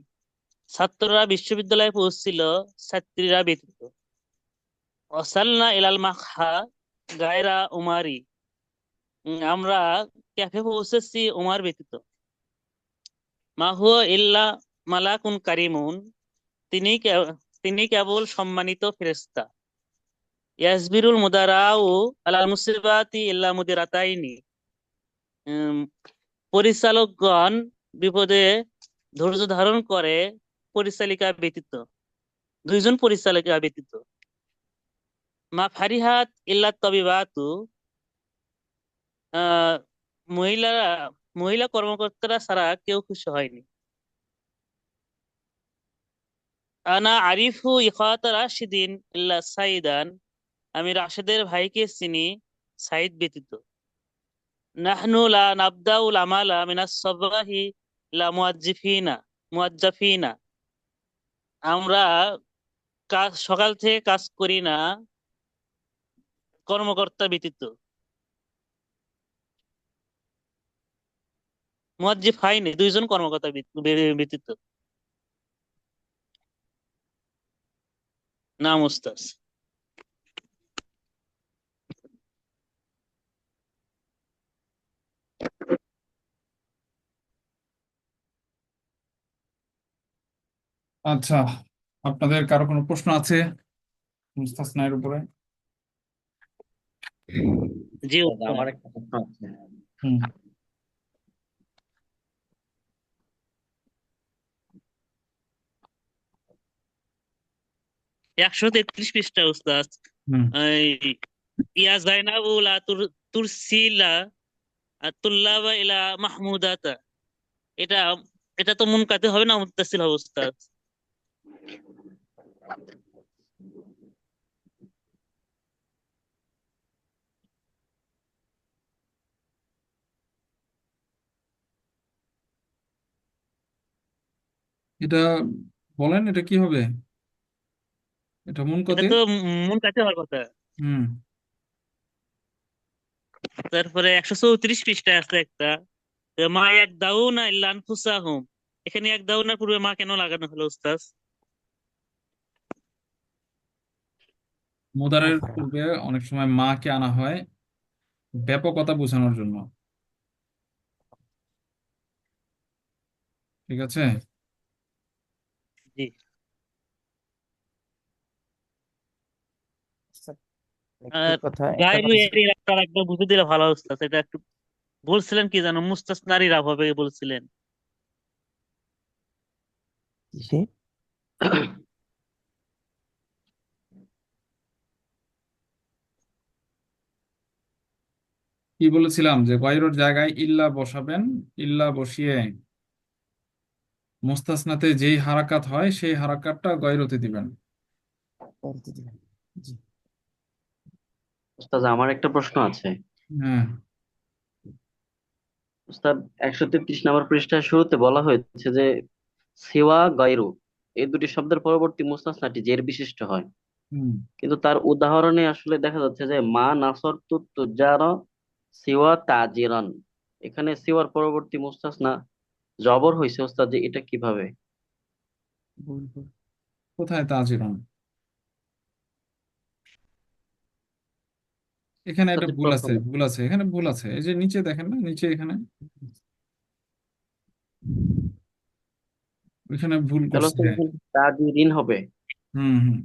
ছাত্ররা বিশ্ববিদ্যালয়ে পৌঁছছিল ছাত্রীরা ব্যতীত, ওয়াসালনা ইলাল মাকহা গায়রা উমারি, আমরা ক্যাফে পৌঁছেছি উমার ব্যতীত, মা হুয়া ইল্লা মালাকুন কারিমুন, তিনি তিনি কেবল সম্মানিত ফেরেশতা, ইয়াসবিরুল মুদারাউ আলাল মুসিবাতি ইল্লা মুদিরাতাইনি, উম, পরিচালকগণ বিপদে ধৈর্য ধারণ করে পরিচালিকা ব্যতীত, দুইজন পরিচালিকা ব্যতীত, মা ফারিহাত ইল্লা তবিবাতু, আহ মহিলারা মহিলা কর্মকর্তারা ছাড়া কেউ খুশি হয়নি, আনা আরিফু ইখাত রাশিদিন ইল্লা সাইদান, আমি রাশেদের ভাইকে চিনি সাইদ ব্যতীত, নাহনু লা নাবদাউল আমালা মিনাস সাবাহি লা মুয়াজ্জাফিনা, আমরা সকাল থেকে কাজ করি না কর্মকর্তা ব্যতীত, মুয়াজ্জিফ হয়নি দুইজন কর্মকর্তা ব্যতীত, না মুস্তাস। আচ্ছা, আপনাদের কারো কোনো প্রশ্ন আছে মুস্তাসনার উপরে? জি দাদা, আমার একটা প্রশ্ন আছে। হুম। একশো 33 পৃষ্ঠা উস্তাদ। হুম। এই, ইয়া জাইনাবু লা তুরসিলা তুল্লাবা ইলা মাহমুদাতা, এটা এটা তো মুনকাতে হবে না মুত্তাসিল হবে উস্তাদ? এটা বলেন, এটা কি হবে? এটা এটা মুনকাতে। তো মুনকাতে হওয়ার কথা। হুম। তারপরে 134 পৃষ্ঠায় আছে একটা, মা এক দাউনা ইল্লা আনফুসাহুম, এখানে এক দাউনার পূর্বে মা কেন লাগানো হলো উস্তাদ? মুদারের পূর্বে অনেক সময় মাকে আনা হয় ব্যাপকতা বোঝানোর জন্য, ঠিক আছে? জি, একটি আর কথা, একটা গায়রু কথা এর একটা একবার বুঝে দিলে ভালো উস্তাদ, এটা একটু বলছিলেন কি জানো, মুস্তাসনারিরা হবে বলছিলেন। কিসে? কি বলেছিলাম যে গয়রোর জায়গায় ইল্লা বসাবেন, ইল্লা বসিয়ে মুস্তাসনাতে যেই হারাকাত হয় সেই হারাকাতটা গয়রতে দিবেন। জি। উস্তাদ, আমার একটা প্রশ্ন আছে। হ্যাঁ। উস্তাদ, 133 নম্বর পৃষ্ঠার শুরুতে বলা হয়েছে যে সিওয়া গায়রু, এই দুটি শব্দের পরবর্তী মুস্তাসনাটি জের বিশিষ্ট হয়, হুম। কিন্তু তার উদাহরণে আসলে দেখা যাচ্ছে যে মা নাসরতু তুজ্জার সিওয়া তাজিরান, এখানে সিওয়ার পরবর্তী মুস্তাসনা জবর হয়েছে উস্তাদ, যে এটা কিভাবে? কোথায় তাজিরান? এখানে উস্তাদ, একটা যে ভুল আছে, প্রথমে ভুল আছে, এখানে ভুল আছে, এই যে নিচে দেখেন না, নিচে এখানে ওইখানে ভুল তাহলে করছে। হচ্ছে এখানে কাদিরিন হবে। হুম হুম।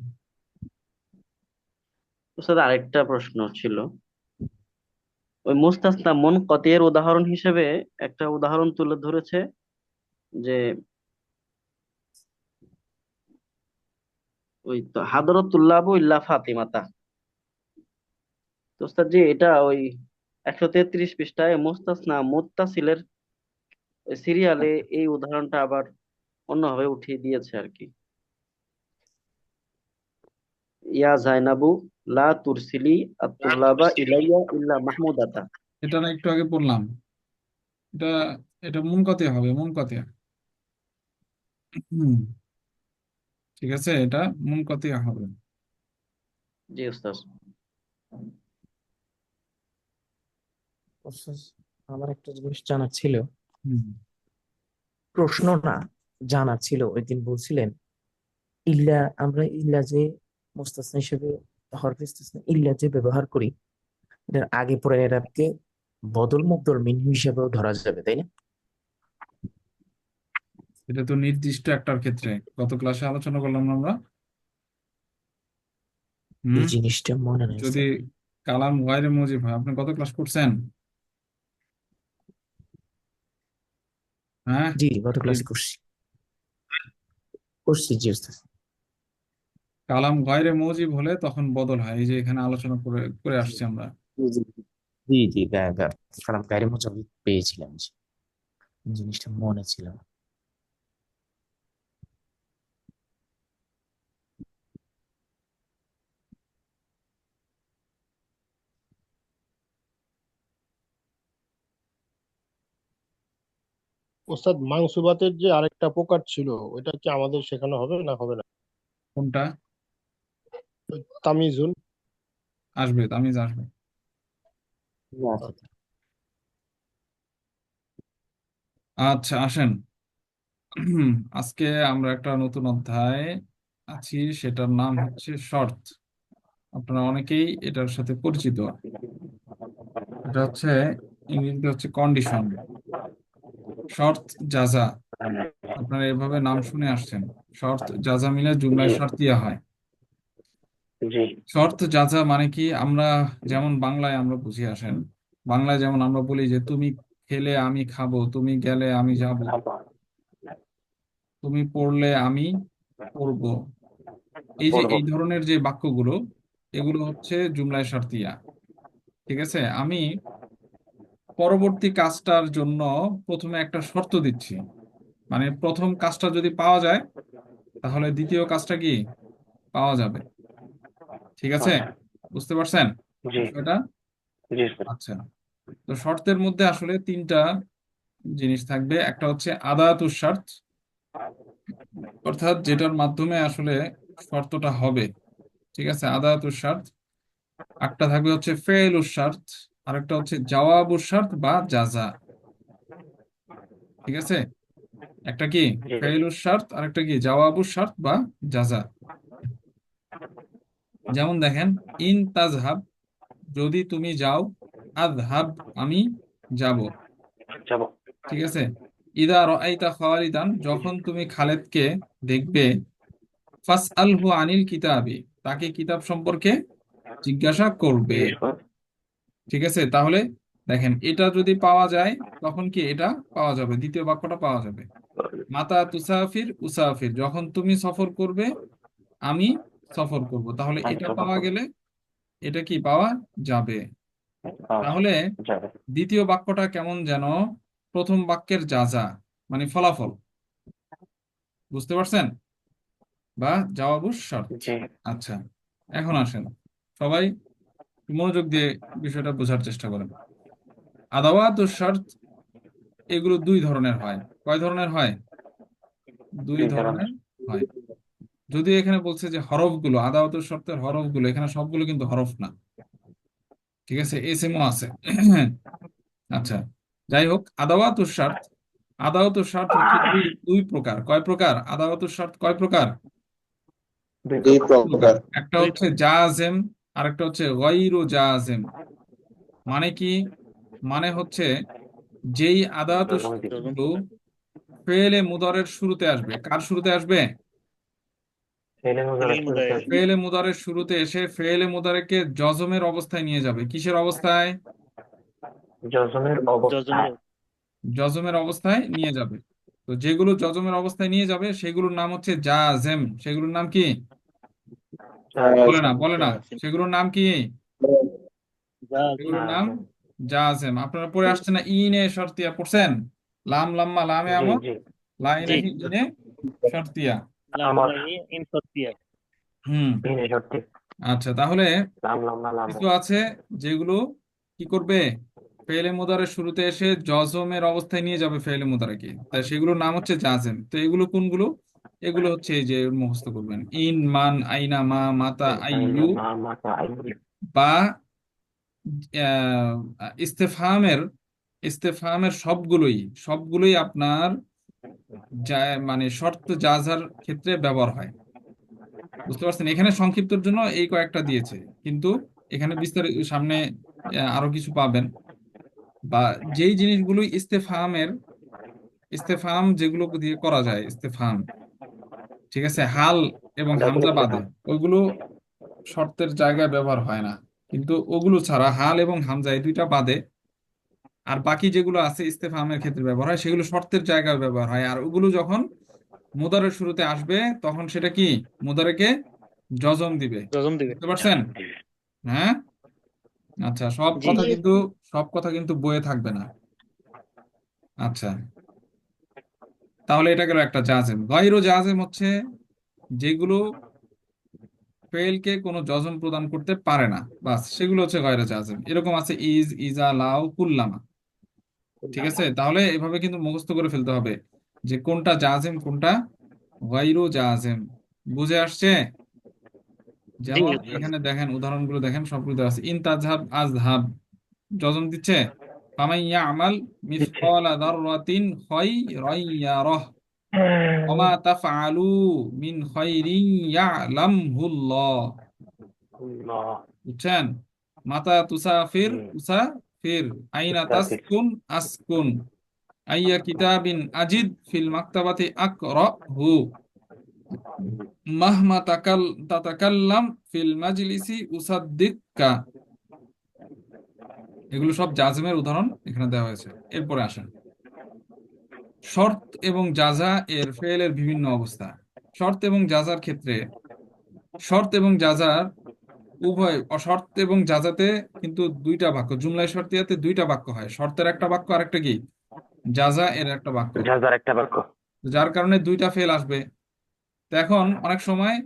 উস্তাদ আরেকটা প্রশ্ন ছিল, ওই মুস্তাসনা মুনকাতির উদাহরণ হিসেবে একটা উদাহরণ তুলে ধরেছে যে ওই তো হাদরতুল্লাহ ইল্লা ফাতিমাতা। তো উস্তাদ জি এটা ওই 133 পৃষ্ঠায় মুস্তাসনা মুত্তাসিলের সিরিয়ালে এই উদাহরণটা আবার অন্যভাবে উঠিয়ে দিয়েছে আর কি। ইয়া জাইনাবু লা তুরসিলি আত-তুল্লাবা ইলাইয়া ইল্লা মাহমুদাতা। এটা না একটু আগে বললাম, এটা এটা মুনকাতিয়া হবে, মুনকাতিয়া। হুম, ঠিক আছে, এটা মুনকাতিয়া হবে। জি উস্তাদ। অবশ্য আমার একটা জিনিস জানা ছিল, হুম। প্রশ্ন না, জানা ছিল। ওই দিন বলছিলেন ইল্লা, আমরা ইল্লা যে মুস্তাসনা হিসেবে হরফে ইস্তিসনা ইল্লা যে ব্যবহার করি, এটার আগে পরে এটাকে বদল মুবদল মিন হিসেবেও ধরা যাবে, তাই না? এটা তো নির্দিষ্ট একটার ক্ষেত্রে গত ক্লাসে আলোচনা করলাম না আমরা। এই হুম। জিনিসটা মনে নেই যদি স্যার। কালাম গায়রে মুজিব হয়, আপনি কত ক্লাস করছেন? হ্যাঁ, জি গত এই ক্লাসে করছি জি উস্তাদ। কালাম গায়রে মুজিব হলে তখন বদল হয়, এই যে এখানে আলোচনা করে করে আসছি আমরা। জি জি জি জি কালাম গায়রে মুজাবিদ পেয়েছিলাম, জি। জিনিসটা মনে ছিল না। ওস্তাদ মাংসুবাতের যে আরেকটা প্রকার ছিল, ওইটা কি আমাদের শেখানো হবে না হবে না? কোনটা? ওই তামিজুন। আসবে, তামিজ আসবে। আচ্ছা। আচ্ছা আসেন। আজকে আমরা একটা নতুন অধ্যায় আছি, সেটার নাম হচ্ছে শর্ত। আপনারা অনেকেই এটার সাথে পরিচিত। এটা হচ্ছে ইংরেজিতে হচ্ছে কন্ডিশন, শর্ত, জাযা। আপনারা এভাবে নাম শুনে আসছেন। শর্ত জাযা মিলে জুমলায় শর্তিয়া হয়। জি শর্ত জাযা মানে কি, আমরা যেমন বাংলায় আমরা বুঝে আসেন, বাংলায় যেমন আমরা বলি যে তুমি খেলে আমি খাবো, তুমি গেলে আমি যাব, তুমি পড়লে আমি পড়বো। এই যে পড়বো। এই ধরনের যে বাক্যগুলো, এগুলো হচ্ছে জুমলায় শর্তিয়া। ঠিক আছে, আমি পরবর্তী কাজটার জন্য প্রথমে একটা শর্ত দিচ্ছি। মানে প্রথম কাজটা যদি পাওয়া যায়, তাহলে দ্বিতীয় কাজটা কি পাওয়া যাবে। ঠিক আছে, আচ্ছা। বুঝতে পারছেন জি বিষয়টা? জি স্যার। আচ্ছা, তো শর্তের মধ্যে আসলে তিনটা জিনিস থাকবে। একটা হচ্ছে আদাতুস শর্ত, অর্থাৎ যেটার মাধ্যমে আসলে শর্তটা হবে। ঠিক আছে, আদাতুস শর্ত। একটা থাকবে হচ্ছে ফেলুস শর্ত, আর একটা হচ্ছে জওয়াবুস শর্ত বা জাযা। ঠিক আছে, একটা কি জি ফেলুস শর্ত, আর একটা কি জওয়াবুস শর্ত বা জাযা। যেমন দেখেন, ইন তাজহাব, যদি তুমি যাও, আযহাব, আমি যাব। যাবো। ঠিক আছে, ইদা রাআইতা খালিদান, যখন তুমি খালেদকে দেখবে, ফাসআলহু আনিল কিতাবি, তাকে কিতাব সম্পর্কে জিজ্ঞাসা করবে। জি স্যার। ঠিক আছে, তাহলে দেখেন এটা যদি পাওয়া যায়, তখন কি এটা পাওয়া যাবে, দ্বিতীয় বাক্যটা পাওয়া যাবে। মাতা তুসাফির উসাফির, যখন তুমি সফর করবে আমি সফর করব, তাহলে এটা আচ্ছা পাওয়া গেলে এটা কি পাওয়া যাবে। আচ্ছা তাহলে যাবে। দ্বিতীয় বাক্যটা কেমন যেন প্রথম বাক্যের যা মানে ফলাফল। বুঝতে পারছেন? বা জওয়াবুস শর্ত। জি আচ্ছা, এখন আসেন সবাই একটু মনোযোগ দিয়ে বিষয়টা বোঝার চেষ্টা করেন। আদাওয়াতুস শর্ত এগুলো দুই ধরনের হয়। কয় ধরনের হয়? দুই দুই ধরনের। ধরনের হয়। যদিও এখানে বলছে যে হরফগুলো, আদাওয়াতুস শর্তের হরফগুলো, এখানে সবগুলো কিন্তু হরফ না। ঠিক আছে, এসএমও আছে। আচ্ছা, যাই হোক, আদাওয়াতুস শর্ত, আদাওয়াতুস শর্ত হচ্ছে দুই দুই প্রকার। কয় প্রকার আদাওয়াতুস শর্ত? কয় প্রকার? দুই দুই প্রকার। প্রকার। প্রকার। একটা হচ্ছে জাযেম, আর একটা হচ্ছে গায়রু জাযেম। মানে কি? মানে হচ্ছে যেই আদাওয়াতুস শর্তগুলো ফেলে মুদারের শুরুতে আসবে। কার শুরুতে আসবে? ফেলে মুদারে ফেলে মুদারের শুরুতে এসে ফেলে মুদারেকে জজমের অবস্থায় নিয়ে যাবে। কিসের অবস্থায়? জজমের জজমের অবস্থায় নিয়ে যাবে। তো যেগুলো জজমের অবস্থায় নিয়ে যাবে সেগুলোর নাম হচ্ছে জাজেম। সেগুলোর নাম কি? বলে না সেগুলোর নাম কি? সেগুলোর নাম জাজেম। আপনারা পড়ে আসছেন না, ইনে শর্তিয়া পড়ছেন? লাম লাম্মা লামে আমর জি লাইনাহি ইনে শর্তিয়া। ইন সত্যিয়া হুম। আচ্ছা, তাহলে কিছু আছে যেগুলো কি করবে? ফেলে মুদারের শুরুতে এসে জজমের অবস্থায় নিয়ে যাবে ফেলে মুদারাকে, তাই সেগুলোর নাম হচ্ছে জাজেম। তো এগুলো কোনগুলো? এগুলো হচ্ছে এই যে মুখস্থ করবেন, ইন, মান, আইনা, মা, মাতা, আইয়ু, বা ইস্তেফহামের সবগুলোই সবগুলোই আপনার মানে শর্ত জাজার ক্ষেত্রে ব্যবহার হয়। বুঝতে পারছেন? এখানে সংক্ষিপ্তর জন্য এই কয়েকটা দিয়েছে, কিন্তু এখানে বিস্তারিত সামনে আরো কিছু পাবেন। বা যেই জিনিসগুলো ইস্তেফহাম যেগুলো দিয়ে করা যায় ইস্তেফহাম, ঠিক আছে, হাল এবং হামজা বাদে, ওইগুলো শর্তের জায়গায় ব্যবহার হয় না। কিন্তু ওগুলো ছাড়া হাল এবং হামজা এই দুইটা বাদে আর বাকি যেগুলো আছে ইস্তেফহামের ক্ষেত্রে ব্যবহার হয়, সেগুলো শর্তের জায়গায় ব্যবহার হয়। আর ওগুলো যখন মুদারের শুরুতে আসবে তখন সেটা কি? মুদারেকে জজম দিবে। বুঝতে পারছেন? হ্যাঁ। আচ্ছা, সব কথা কিন্তু বইয়ে থাকবে না। আচ্ছা, তাহলে এটা গেল একটা জাজেম। গায়রু জাজেম হচ্ছে যেগুলো ফেলকে কোনো জজম প্রদান করতে পারে না, বাস সেগুলো হচ্ছে গায়রু জাজেম। এরকম আছে ইজ, ইজা, লাউ, কুল্লামা। ঠিক আছে, তাহলে এভাবে কিন্তু মুখস্থ করে ফেলতে হবে যে কোনটা জাজেম কোনটা গায়রু জাজেম। বুঝে আসছে? যেমন এখানে দেখেন, উদাহরণগুলো দেখেন, সবগুলো দেওয়া আছে। ইন তাজহাব আজহাব, জজম দিচ্ছে। ফামান ইয়ামাল মিসকালা যাররাতিন খায়রান ইয়ারাহ ওয়া মা তাফআলু মিন খায়রিন ইয়ালামহুল্লাহ। বুঝছেন? মাতা তুসাফির উসাফির, আইনা তাসকুন আসকুন, আইয়া কিতাবিন আজিদ ফিল মাকতাবাতি আকরাহু, মাহমা তাতাকাল্লাম ফিল মাজলিসি উসাদ্দিকা। এগুলো সব জাজমের উদাহরণ এখানে দেওয়া হয়েছে। এরপরে আসেন শর্ত এবং জাজা এর ফেলের বিভিন্ন অবস্থা। শর্ত এবং জাজার ক্ষেত্রে, শর্ত এবং জাজার উভয়, শর্ত এবং জাজাতে কিন্তু দুইটা বাক্য, জুমলায় শর্তিয়াতে দুইটা বাক্য হয়। শর্তের একটা বাক্য, আরেকটা কি? জাজা এর একটা বাক্য। যার কারণে দুইটা ফেল আসবে। তো এখন অনেক সময়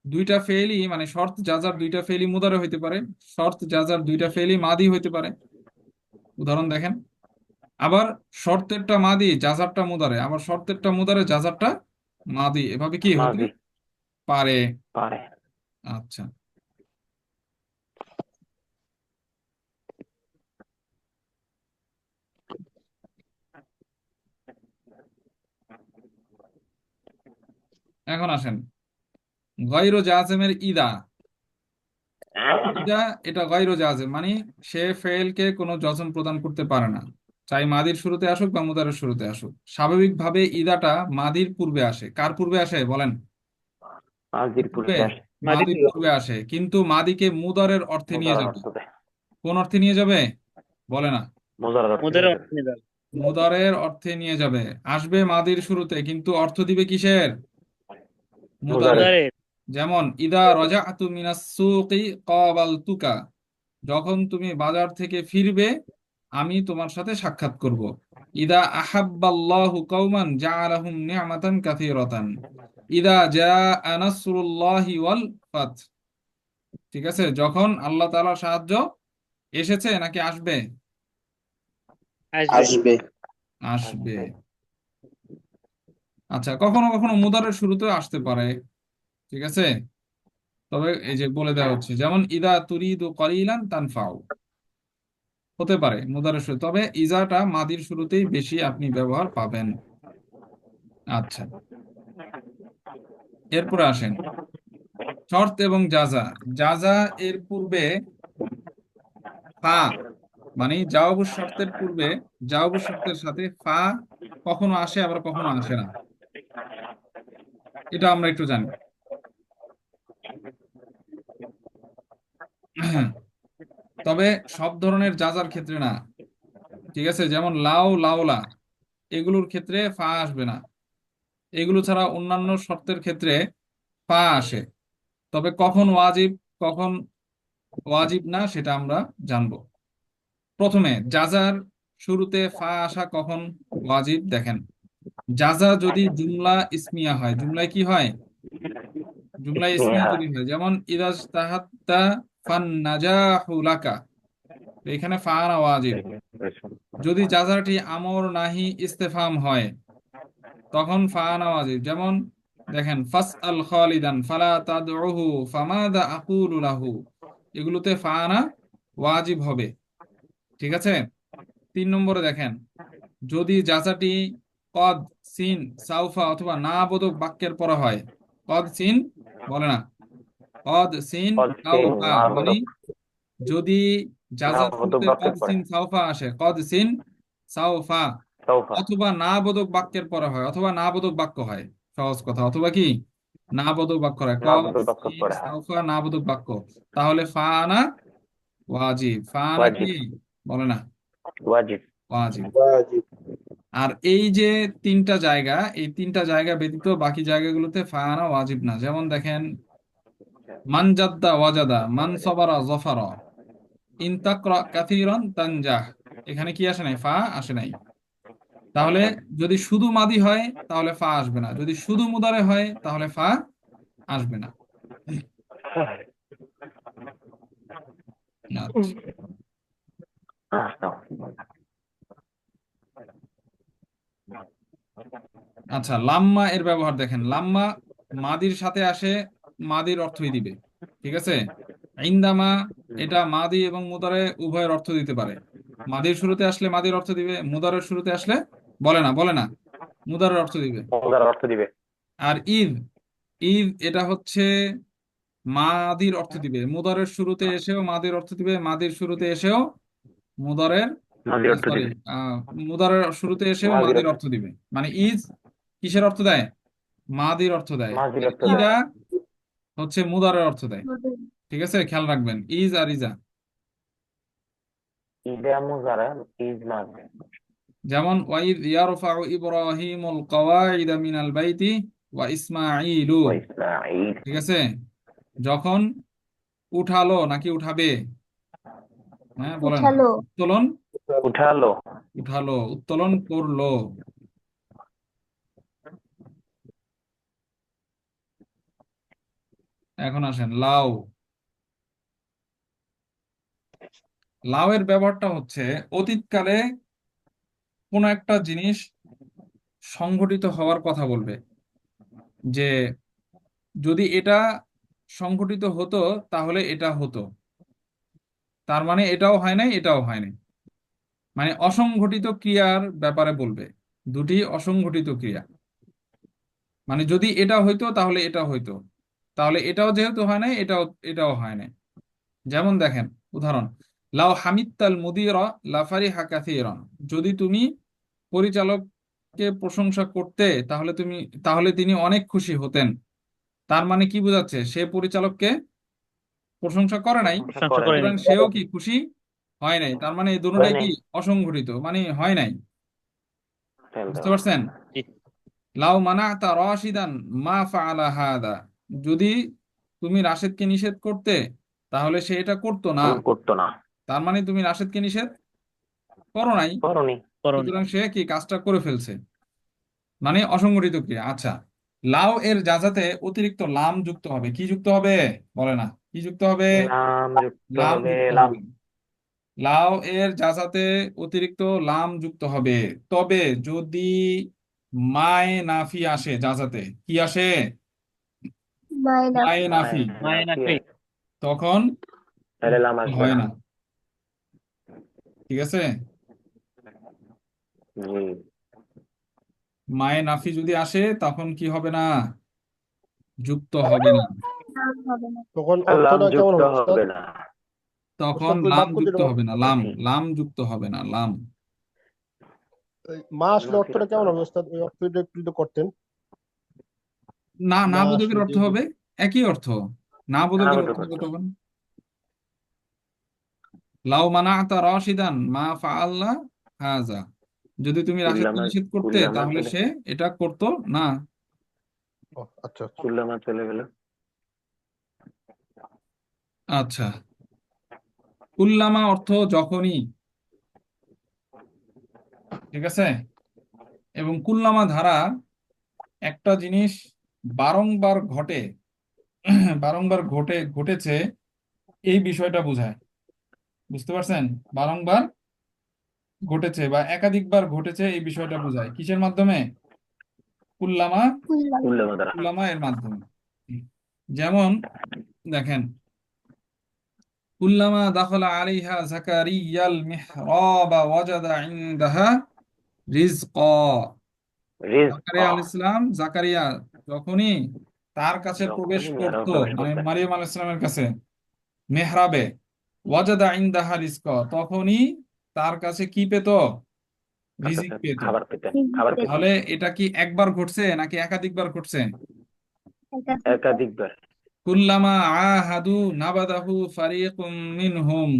দুইটা ফেলই, মানে শর্ত জাজার দুইটা ফেলই মুদারে হইতে পারে, শর্ত জাজার দুইটা ফেলই মাদি হইতে পারে। উদাহরণ দেখেন। আবার শর্তেরটা মাদি, জাজারটা মুদারে, আবার শর্তেরটা মুদারে, জাজারটা মাদি, এভাবে কি হতে পারে। আচ্ছা, এখন আসেন গায়রু জাজেমের ইদা। এটা গায়রু জাজেম, মানে সে ফেলকে কোনো জজম প্রদান করতে পারে না, চাই মাদির শুরুতে আসুক বা মুদারের শুরুতে আসুক। স্বাভাবিকভাবে ইদাটা মাদির পূর্বে আসে। কার পূর্বে আসে বলেন? পূর্বে, মাদির পূর্বে আসে, কিন্তু মাদিকে মুদারের অর্থে নিয়ে যাবে। কোন অর্থে নিয়ে যাবে বলে না? মুদারের অর্থে নিয়ে যাবে। আসবে মাদির শুরুতে, কিন্তু অর্থ দিবে কিসের? মুদারের। যেমন ইদা রাজাতু মিনাস সুকি ক্বাবালতুকা, যখন তুমি বাজার থেকে ফিরবে আমি তোমার সাথে সাক্ষাৎ করব। ইদা আহাব্বাল্লাহু কওমান জাআলাহুম নি'মাতান কাসীরাতান, ইদা জাআ নাসরুল্লাহি ওয়াল ফাত। ঠিক আছে, যখন আল্লাহ তাআলার সাহায্য এসেছে নাকি আসবে? আসবে। আসবে। আচ্ছা, কখনো কখনো মুদারের শুরুতেও আসতে পারে। ঠিক আছে, তবে এই যে বলে দেওয়া হচ্ছে, যেমন ইদা তুরিদু কলিলান তানফাউ, হতে পারে মুদারের শুরু, তবে ইজাটা মাদির শুরুতেই বেশি আপনি ব্যবহার পাবেন। আচ্ছা, এরপরে আসেন শর্ত এবং জাজা। জাজা এর পূর্বে ফা, মানে জাওয়াবুশ শর্তের পূর্বে, জাওয়াবুশ শর্তের সাথে ফা কখনো আসে আবার কখনো আসে না, এটা আমরা একটু জানি। তবে সব ধরনের যাজার ক্ষেত্রে না, ঠিক আছে? যেমন লাউ, লাউলা, এগুলোর ক্ষেত্রে ফা আসবে না। এগুলো ছাড়া অন্যান্য শর্তের ক্ষেত্রে ফা আসে। তবে কখন ওয়াজিব, কখন ওয়াজিব না, সেটা আমরা জানবো। প্রথমে যাজার শুরুতে ফা আসা কখন ওয়াজিব দেখেন। যাজা যদি জুমলা ইসমিয়া হয়, জুমলায় কি হয়? জুমলা ইসমিয়া যদি হয়, যেমন ইদাজ তাহাত্তা ফান নাজাহু লাকা, তো এখানে ফা আনা ওয়াজিব। যদি যাজাটি আমর নাহি ইস্তেফাম হয়, তখন ফা আনা ওয়াজিব। যেমন দেখেন, ফাস আল খালিদান ফালা তাদউহু ফামাদা আকুলু লাহু, এগুলোতে ফা আনা ওয়াজিব হবে। ঠিক আছে? 3 নম্বরে দেখেন, যদি যাচাটি কদ, সিন, সাউফা অথবা না বোধক বাক্যের পরে হয়। কদ সিন বলে না, কদ সিন সাউফা, মানে যদি যাজার শুরুতে কদ সিন সাউফা আসে, কদ সিন সাউফা, অথবা না বোধক বাক্যের পরে হয়, অথবা না বোধক বাক্য হয়, সহজ কথা, অথবা কি না বোধক বাক্য হয়, কদ সিন সাউফা না বোধক বাক্য, তাহলে ফা আনা ওয়াজিব। ফা আনা কি বলে না, ওয়াজিব। ওয়াজিব। আর এই যে 3টা জায়গা, এই 3টা জায়গা ব্যতীত বাকি জায়গাগুলোতে ফা আনা ওয়াজিব না। যেমন দেখেন, মান জাদ্দা ওয়াজাদা, মান সবারা জফারা, ইন তাকরা কাসীরান তানজাহ, এখানে কি আসে নাই? ফা আসে নাই। তাহলে যদি শুধু মাদি হয় তাহলে ফা আসবে না, যদি শুধু মুদারে হয় তাহলে ফা আসবে না। আচ্ছা। আচ্ছা, লাম্মা এর ব্যবহার দেখেন। লাম্মা মাদির সাথে আসে, মাদির অর্থই দিবে। ঠিক আছে? ইন্দামা, এটা মাদি এবং মুদারে উভয়ের অর্থ দিতে পারে। মাদির শুরুতে আসলে মাদির অর্থ দিবে, মুদারের শুরুতে আসলে বলে না মুদারের অর্থ দিবে। আর ঈদ, ঈদ এটা হচ্ছে মাদির অর্থ দিবে, মুদারের শুরুতে এসেও মাদির অর্থ দিবে, মাদির শুরুতে এসেও মুদারের, সরি, মুদারের শুরুতে এসেও মাদির অর্থ দিবে। মানে ইজ কিসের অর্থ দেয়? মাদির অর্থ দেয়। আর ইদা হচ্ছে মুদারের অর্থ দেয়। ঠিক আছে, খেয়াল রাখবেন, ইজ আর ইজা। যেমন ওয়াইদ ইয়ারফাউ ইব্রাহিমুল কওয়াইদা মিনাল বাইতি ওয়া ইসমাঈলু। ঠিক আছে? যখন উঠালো নাকি উঠাবে? হ্যাঁ বলেন, উঠালো। উত্তোলন উঠালো, উত্তোলন করলো। এখন আসেন লাউ। লাউ এর ব্যবহারটা হচ্ছে অতীতকালে কোনো একটা জিনিস সংঘটিত হওয়ার কথা বলবে, যে যদি এটা সংঘটিত হতো তাহলে এটা হতো, তার মানে এটাও হয় নাই এটাও হয় নাই, মানে অসংঘটিত ক্রিয়ার ব্যাপারে বলবে। দুটি অসংঘটিত ক্রিয়া, মানে যদি এটা হইতো তাহলে এটা হইতো, তাহলে এটাও যেহেতু হয় নাই এটাও হয় নাই। যেমন দেখেন উদাহরণ, লাউ হামিদতাল মুদিরা লাফারিহা কাসীরান, যদি তুমি পরিচালককে প্রশংসা করতে তাহলে তিনি অনেক খুশি হতেন। তার মানে কি বোঝাচ্ছে? সে পরিচালককে প্রশংসা করে নাই, প্রশংসা করে সুতরাং নাই। সেও কি খুশি হয় নাই। তার মানে এই দুটোটাই কি অসংঘটিত, মানে হয় নাই। বুঝতে পারছেন? জি। লাউ মানাতা রাশিদান মা ফাআলা হাদা, যদি তুমি রাশেদকে নিষেধ করতে তাহলে সে এটা করতো না। তার মানে তুমি রাশেদকে নিষেধ করো নাই, করনি। সুতরাং সে কি কাজটা করে ফেলছে, মানে অসংগঠিত ক্রিয়া। আচ্ছা, লাউ এর যাজাতে অতিরিক্ত লাম যুক্ত হবে। কি যুক্ত হবে বলে না, কি যুক্ত হবে? লাম যুক্ত হবে। লাউ এর যাজাতে অতিরিক্ত লাম যুক্ত হবে। তবে যদি মায়ে নাফি আসে, যাজাতে কি আসে? মায়ে নাফি, মায়ে নাফি। তখন হয় না। ঠিক আছে? মায়ে নাফি যদি আসে তখন কি হবে না? যুক্ত হবে না। হবে না। তখন অর্থটা কেমন হবে উস্তাদ? তখন উস্তাদ, ওই লাম বাক্য যুক্ত যেটা হবে না, লাম যুক্ত হবে না, লাম। মা আসলে অর্থটা কেমন হবে ওস্তাদ? ওই অর্থটা একটু যদি করতেন। না, না মা বোধকের আসলে অর্থ হবে একই অর্থ। না বোধকের অর্থ কতক্ষণ? লাউ মানাআতা রাশিদান মা ফাআলনা হাযা, যদি তুমি রাশিদকে নিষেধ করতে তাহলে সে এটা করতো না। আচ্ছা আচ্ছা। আচ্ছা, কুল্লামা অর্থ যখনই, ঠিক আছে। এবং কুল্লামা ধারা একটা জিনিস বারংবার ঘটে, বারংবার ঘটেছে এই বিষয়টা বোঝায়। বুঝতে পারছেন? বারংবার ঘটেছে বা একাধিকবার ঘটেছে এই বিষয়টা বোঝায় কিসের মাধ্যমে? কুল্লামা, কুল্লামা এর মাধ্যমে। যেমন দেখেন, কুল্লামা দাখালা আলাইহা জাকারিয়াল মিহরাবা ওয়াজাদা ইনদাহা রিজকা। জাকারিয়া আলাইহিস সালাম, জাকারিয়া যখনই তার কাছে প্রবেশ করতো, মানে মারিয়াম আলাইহিস সালামের কাছে মেহরাবে, ওয়াজাদা ইনদাহা রিজকা, তখনই তার কাছে কি পেত? রিজিক পেত। তাহলে এটা কি একবার ঘটছে নাকি একাধিকবার ঘটছে? কুল্লামা আহাদু নাবাদাহু ফারিকুম মিনহুম,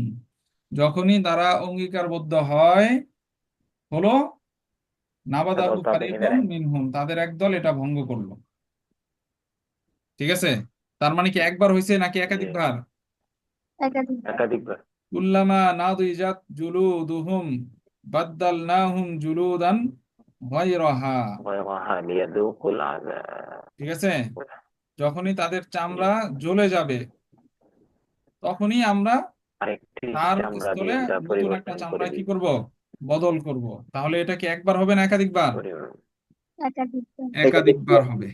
যখনই তারা অঙ্গীকারবদ্ধ হয় হলো, নাবাদাহু ফারিকুম মিনহুম, তাদের একদল এটা ভঙ্গ করলো। ঠিক আছে, তার মানে কি একবার হয়েছে নাকি একাধিকবার? কুল্লামা নাদিজাত জুলুদুহুম বাদদালনাহুম জুলুদান গায়রাহা। ঠিক আছে, যখনই তাদের চামড়া জ্বলে যাবে তখনই আমরা তার স্থলে নতুন একটা চামড়া কি করব? বদল করব। তাহলে এটা কি একবার হবে না একাধিকবার? একাধিকবার হবে।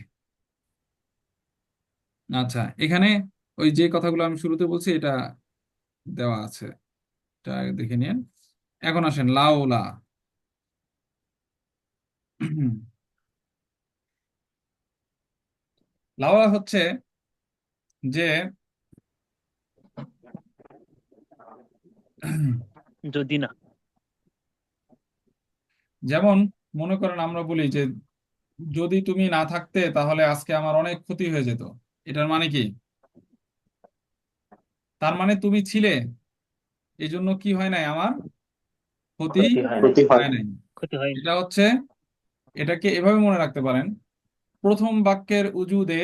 আচ্ছা, এখানে ওই যে কথাগুলো আমি শুরুতে বলছি এটা দেওয়া আছে, এটা আগে দেখে নিন। এখন আসেন লাউলা। লাউলা হচ্ছে যে যদি না। যেমন মনে করেন আমরা বলি যে যদি তুমি না থাকতে তাহলে আজকে আমার অনেক ক্ষতি হয়ে যেত। এটার মানে কি? তার মানে তুমি ছিলে, এই জন্য কি হয় নাই, আমার ক্ষতি ক্ষতি হয় হয় না। নাই। ক্ষতি হয় না। এটা হচ্ছে, এটাকে এভাবে মনে রাখতে পারেন, প্রথম বাক্যের উজুদে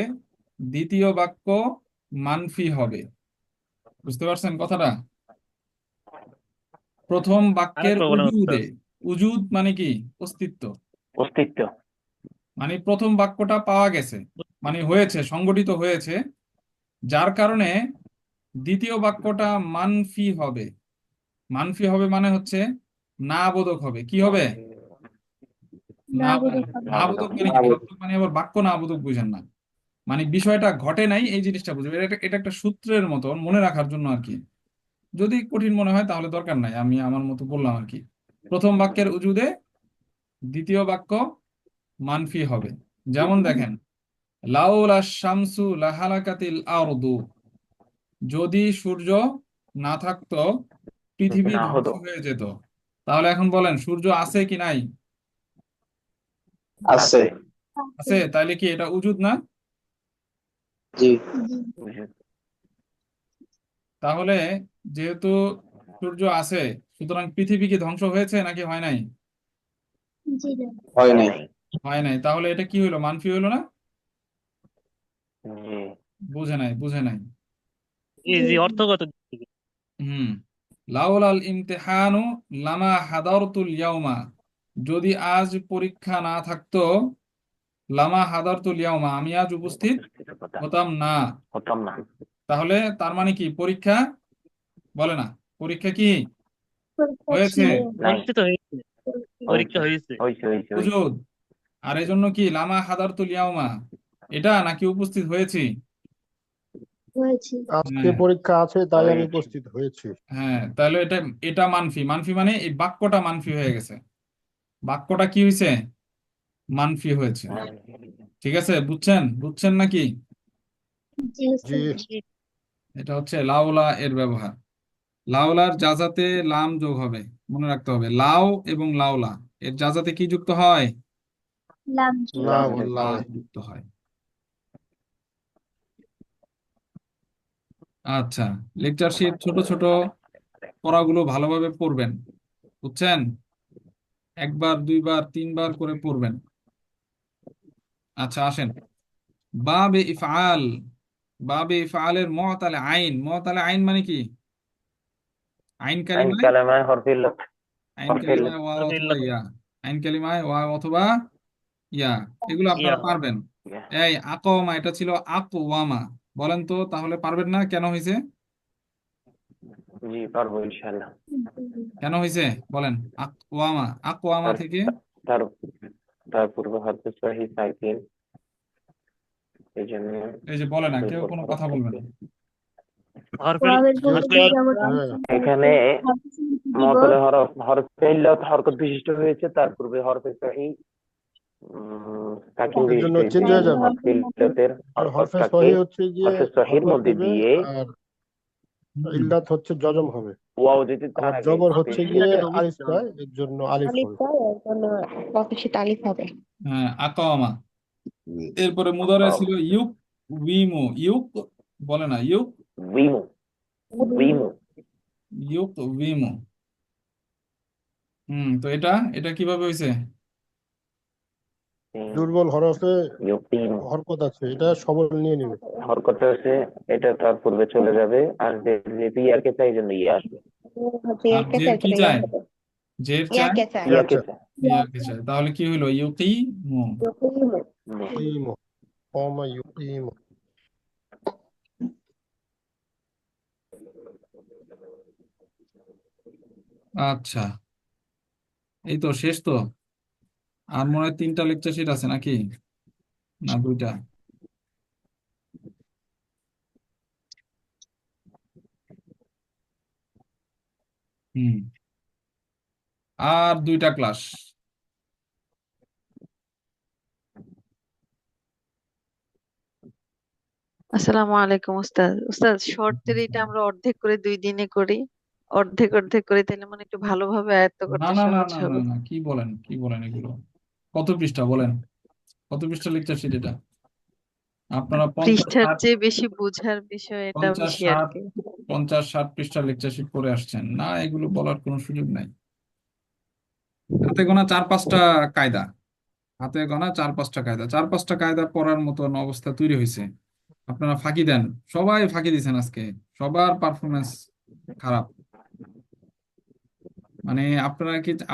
দ্বিতীয় বাক্য মানফি হবে। বুঝতে পারছেন কথাটা? প্রথম বাক্যের আরেকবার বলেন উস্তাদ। উজুদে, উজুদ মানে কি? অস্তিত্ব। মানে প্রথম বাক্যটা পাওয়া গেছে, মানে হয়েছে, সংগঠিত হয়েছে, যার কারণে দ্বিতীয় বাক্যটা মানফি হবে। মানফি হবে মানে হচ্ছে না বোধক হবে। কি হবে? না, না বোধক মানে কি? না বোধক মানে আবার বাক্য না বোধক বুঝেন না, মানে বিষয়টা ঘটে নাই এই জিনিসটা বুঝবে। এটা একটা সূত্রের মতন মনে রাখার জন্য আর কি। যদি কঠিন মনে হয় তাহলে দরকার নাই, আমি আমার মতো বললাম আর কি। প্রথম বাক্যের উজুদে দ্বিতীয় বাক্য মানফি হবে। যেমন দেখেন, লাউলা শামসু লাহালাকাতিল আরদু, যদি সূর্য না থাকতো পৃথিবী ধ্বংস হয়ে যেত। তাহলে এখন বলেন, সূর্য আছে কি নাই? আছে। আছে, তাহলে কি এটা উজুদ না? জি। তাহলে যেহেতু সূর্য আছে, সুতরাং পৃথিবী কি ধ্বংস হয়েছে নাকি হয় নাই? হয় নাই। হয় নাই। তাহলে এটা কি হলো? মানফি হলো না? বুঝে নাই, বুঝে নাই। জি, অর্থগত দিক থেকে। হুম। লাউলাল ইমতিহানু লামা হাদারতুল ইয়াউমা, যদি আজ পরীক্ষা না থাকতো, লামা হাদারতুল ইয়াউমা, আমি আজ উপস্থিত হতাম না। তাহলে তার মানে কি? পরীক্ষা বলে না, পরীক্ষা কি হয়েছে? পরীক্ষিত হয়েছে। পরীক্ষা হয়েছে। উজুদ। আর এই জন্য কি লামা হাদারতুল ইয়াউমা, এটা নাকি উপস্থিত হয়েছি? আজকে হ্যাঁ, পরীক্ষা আছে তাই আমি উপস্থিত হয়েছি। হ্যাঁ, তাহলে এটা এটা মানফি। মানফি মানে এই বাক্যটা মানফি হয়ে গেছে, বাক্যটা কি হয়েছে? মানফি হয়েছে। ঠিক আছে, বুঝছেন? বুঝছেন নাকি? জি। এটা হচ্ছে লাউলা এর ব্যবহার। লাউলার যাজাতে লাম যোগ হবে, মনে রাখতে হবে, লাউ এবং লাউলা এর যাতে কি যুক্ত হয়? লাম লাম লাম হয়। যুক্ত হয়। আচ্ছা, লেকচার শিট ছোট ছোট পড়াগুলো ভালোভাবে পড়বেন, বুঝছেন? একবার দুইবার তিনবার করে পড়বেন। আচ্ছা আসেন, বাবে ইফআল। বাবে ইফআলের মুআতালে আইন। মুআতালে আইন মানে কি? আইন আইন কালিমায়, কালেমায় হরফিল্লত। আইন কালিমায় ওয়া অথবা ইয়া, আইন কালিমায় ওয়া অথবা ইয়া, এগুলো ইয়া আপনারা পারবেন। এই আকওয়ামা, এটা ছিল আকওয়ামা। বলেন তো তাহলে পারবেন না কেন হয়েছে? জি পারবো ইনশাআল্লাহ। কেন হয়েছে বলেন? আকওয়ামা, আকওয়ামা তার থেকে তার তার পূর্বে হরফে সহি সাকিন, এই জন্য এই যে বলে না, কেউ দুর্বল কোনো হরফ কথা বলবে থেকে। না। হরফিল ওয়াবের পূর্বে হরফিল যদি আবার এখানে দিব মুআতালে হরফে ইল্লাত হরকত বিশিষ্ট হয়েছে, তার পূর্বে হরফে সহি সাকিন এর জন্য বিশিষ্ট হয়েছে, চেঞ্জ এই হয়ে জন্য যাবে। হরফে ইল্লাতের হরফে হরকতটাকে সহি হচ্ছে গিয়ে হরফে সহির হরকত মধ্যে হবে, দিয়ে আর হুম। ইল্লাত হচ্ছে জজম হবে। ওয়াও যদি তার আবার আগে জবর পেশ হচ্ছে হয়ে গিয়ে যায়। আলিফ নয়, এর জন্য আলিফ আলিফ হবে। হয়, এর জন্য অপেক্ষিত আলিফ হবে। হ্যাঁ, আকওয়ামা। এরপরে মুদারে ছিল ইউক উইমু। ইউক বলে না, ইউক উইমু উইমু ইউক উইমু। তো এটা এটা কিভাবে হয়েছে? দুর্বল হরফে ইউকিমু হরকত আছে, এটা সবল নিয়ে নিবে। হরকতটা হচ্ছে এটা তার পূর্বে চলে যাবে, আর যে ইয়াকে চাই জন্য ইয়ে আসবে। আর জেরকে জের চাই কি করে ইয়া চায়? হবে। জের চায়, ইয়াকে চাই। ইয়াকে আচ্ছা, চাই। ইয়াকে চায়। তাহলে কি হলো? ইউকিমু। ইউকিমু। ইউকিমু, কমা ইউকিমু। আচ্ছা, এই তো শেষ তো। আর মনে হয় 3টা লেকচার শিট আছে নাকি, না 2টা? হুম, আর 2টা ক্লাস। আসসালামু আলাইকুম উস্তাদ। উস্তাদ শর্ট থ্রিটা আমরা অর্ধেক করে 2 দিনে করি, অর্ধেক অর্ধেক করে, তাহলে মানে একটু ভালোভাবে আয়ত্ত না করতে না না সহজ না না হবে। না, কি বলেন কি বলেন এগুলো? কত পৃষ্ঠা বলেন? কত পৃষ্ঠা লেকচার শিট এটা? আপনারা 50 পৃষ্ঠার 60, চেয়ে বেশি বোঝার বিষয় এটা 50 বেশি আর 60, কি। 50 60 পৃষ্ঠা লেকচার শিট পড়ে আসছেন না, এগুলো বলার কোনো সুযোগ নাই। হাতে গোনা 4-5টা কায়দা, হাতে গোনা 4-5টা কায়দা, 4-5টা কায়দা পড়ার মতন অবস্থা তৈরি হয়েছে। আপনারা ফাঁকি দেন, সবাই ফাঁকি দিয়েছেন আজকে, সবার পারফরমেন্স খারাপ। মানে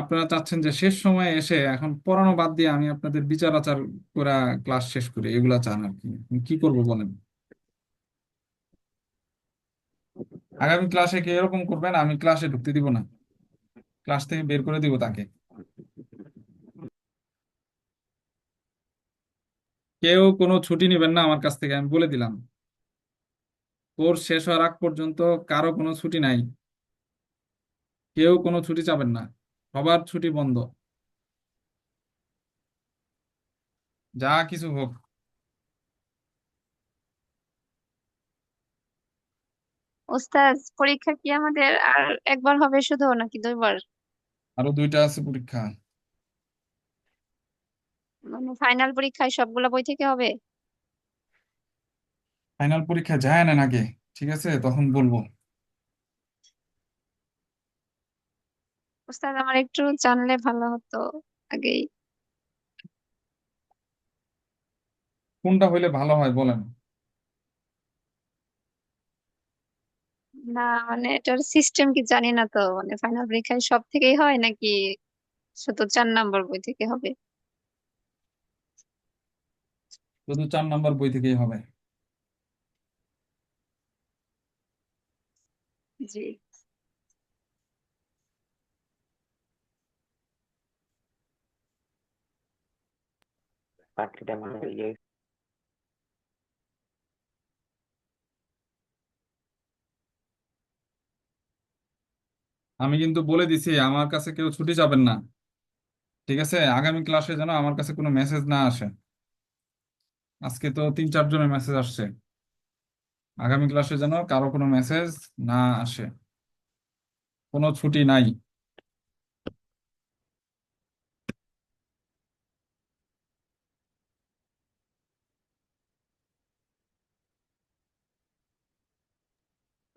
আপনারা চাচ্ছেন যে শেষ সময়ে এসে এখন পড়ানো বাদ দিয়ে আমি আপনাদের বিচার আচার করা ক্লাস শেষ করি, এগুলা চান আর কি। আমি কি করবো বলেন? আগামী ক্লাসে কি এরকম করবেন? আমি ক্লাসে ঢুকতে দিব না, ক্লাস থেকে বের করে দিব তাকে। কেউ কোনো ছুটি নেবেন না আমার কাছ থেকে, আমি বলে দিলাম। কোর্স শেষ হওয়ার আগ পর্যন্ত কারো কোনো ছুটি নাই, কেউ কোনো ছুটি চাবেন না, সবার ছুটি বন্ধ, যা কিছু হোক। ওস্তাদ, পরীক্ষা কি আমাদের আর একবার হবে শুধু নাকি 2বার? আরো 2টা আছে পরীক্ষা। মানে ফাইনাল পরীক্ষায় সবগুলা বই থেকে হবে? ফাইনাল পরীক্ষা যায় না আগে, ঠিক আছে, তখন বলবো। ওস্তাদ, আমার একটু জানলে ভালো হতো আগেই। কোনটা হইলে ভালো হয় বলেন? না মানে এটার সিস্টেম কি জানি না তো, মানে ফাইনাল পরীক্ষায় সব থেকেই হয় নাকি শুধু 4 নম্বর বই থেকে হবে? শুধু 4 নাম্বার বই থেকেই হবে। জি। বাকিটা মানে ইয়ে আমি কিন্তু বলে দিছি আমার কাছে কেউ ছুটি যাবেন না, ঠিক আছে? আগামী ক্লাসে যেন আমার কাছে কোনো মেসেজ না আসে। আজকে তো 3-4 জনের মেসেজ আসছে, আগামী ক্লাসে যেন কারো কোনো মেসেজ না আসে। কোনো ছুটি নাই।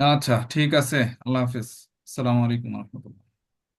আচ্ছা, ঠিক আছে। আল্লাহ হাফিজ। আসসালামু আলাইকুম রহমতুল্লাহ।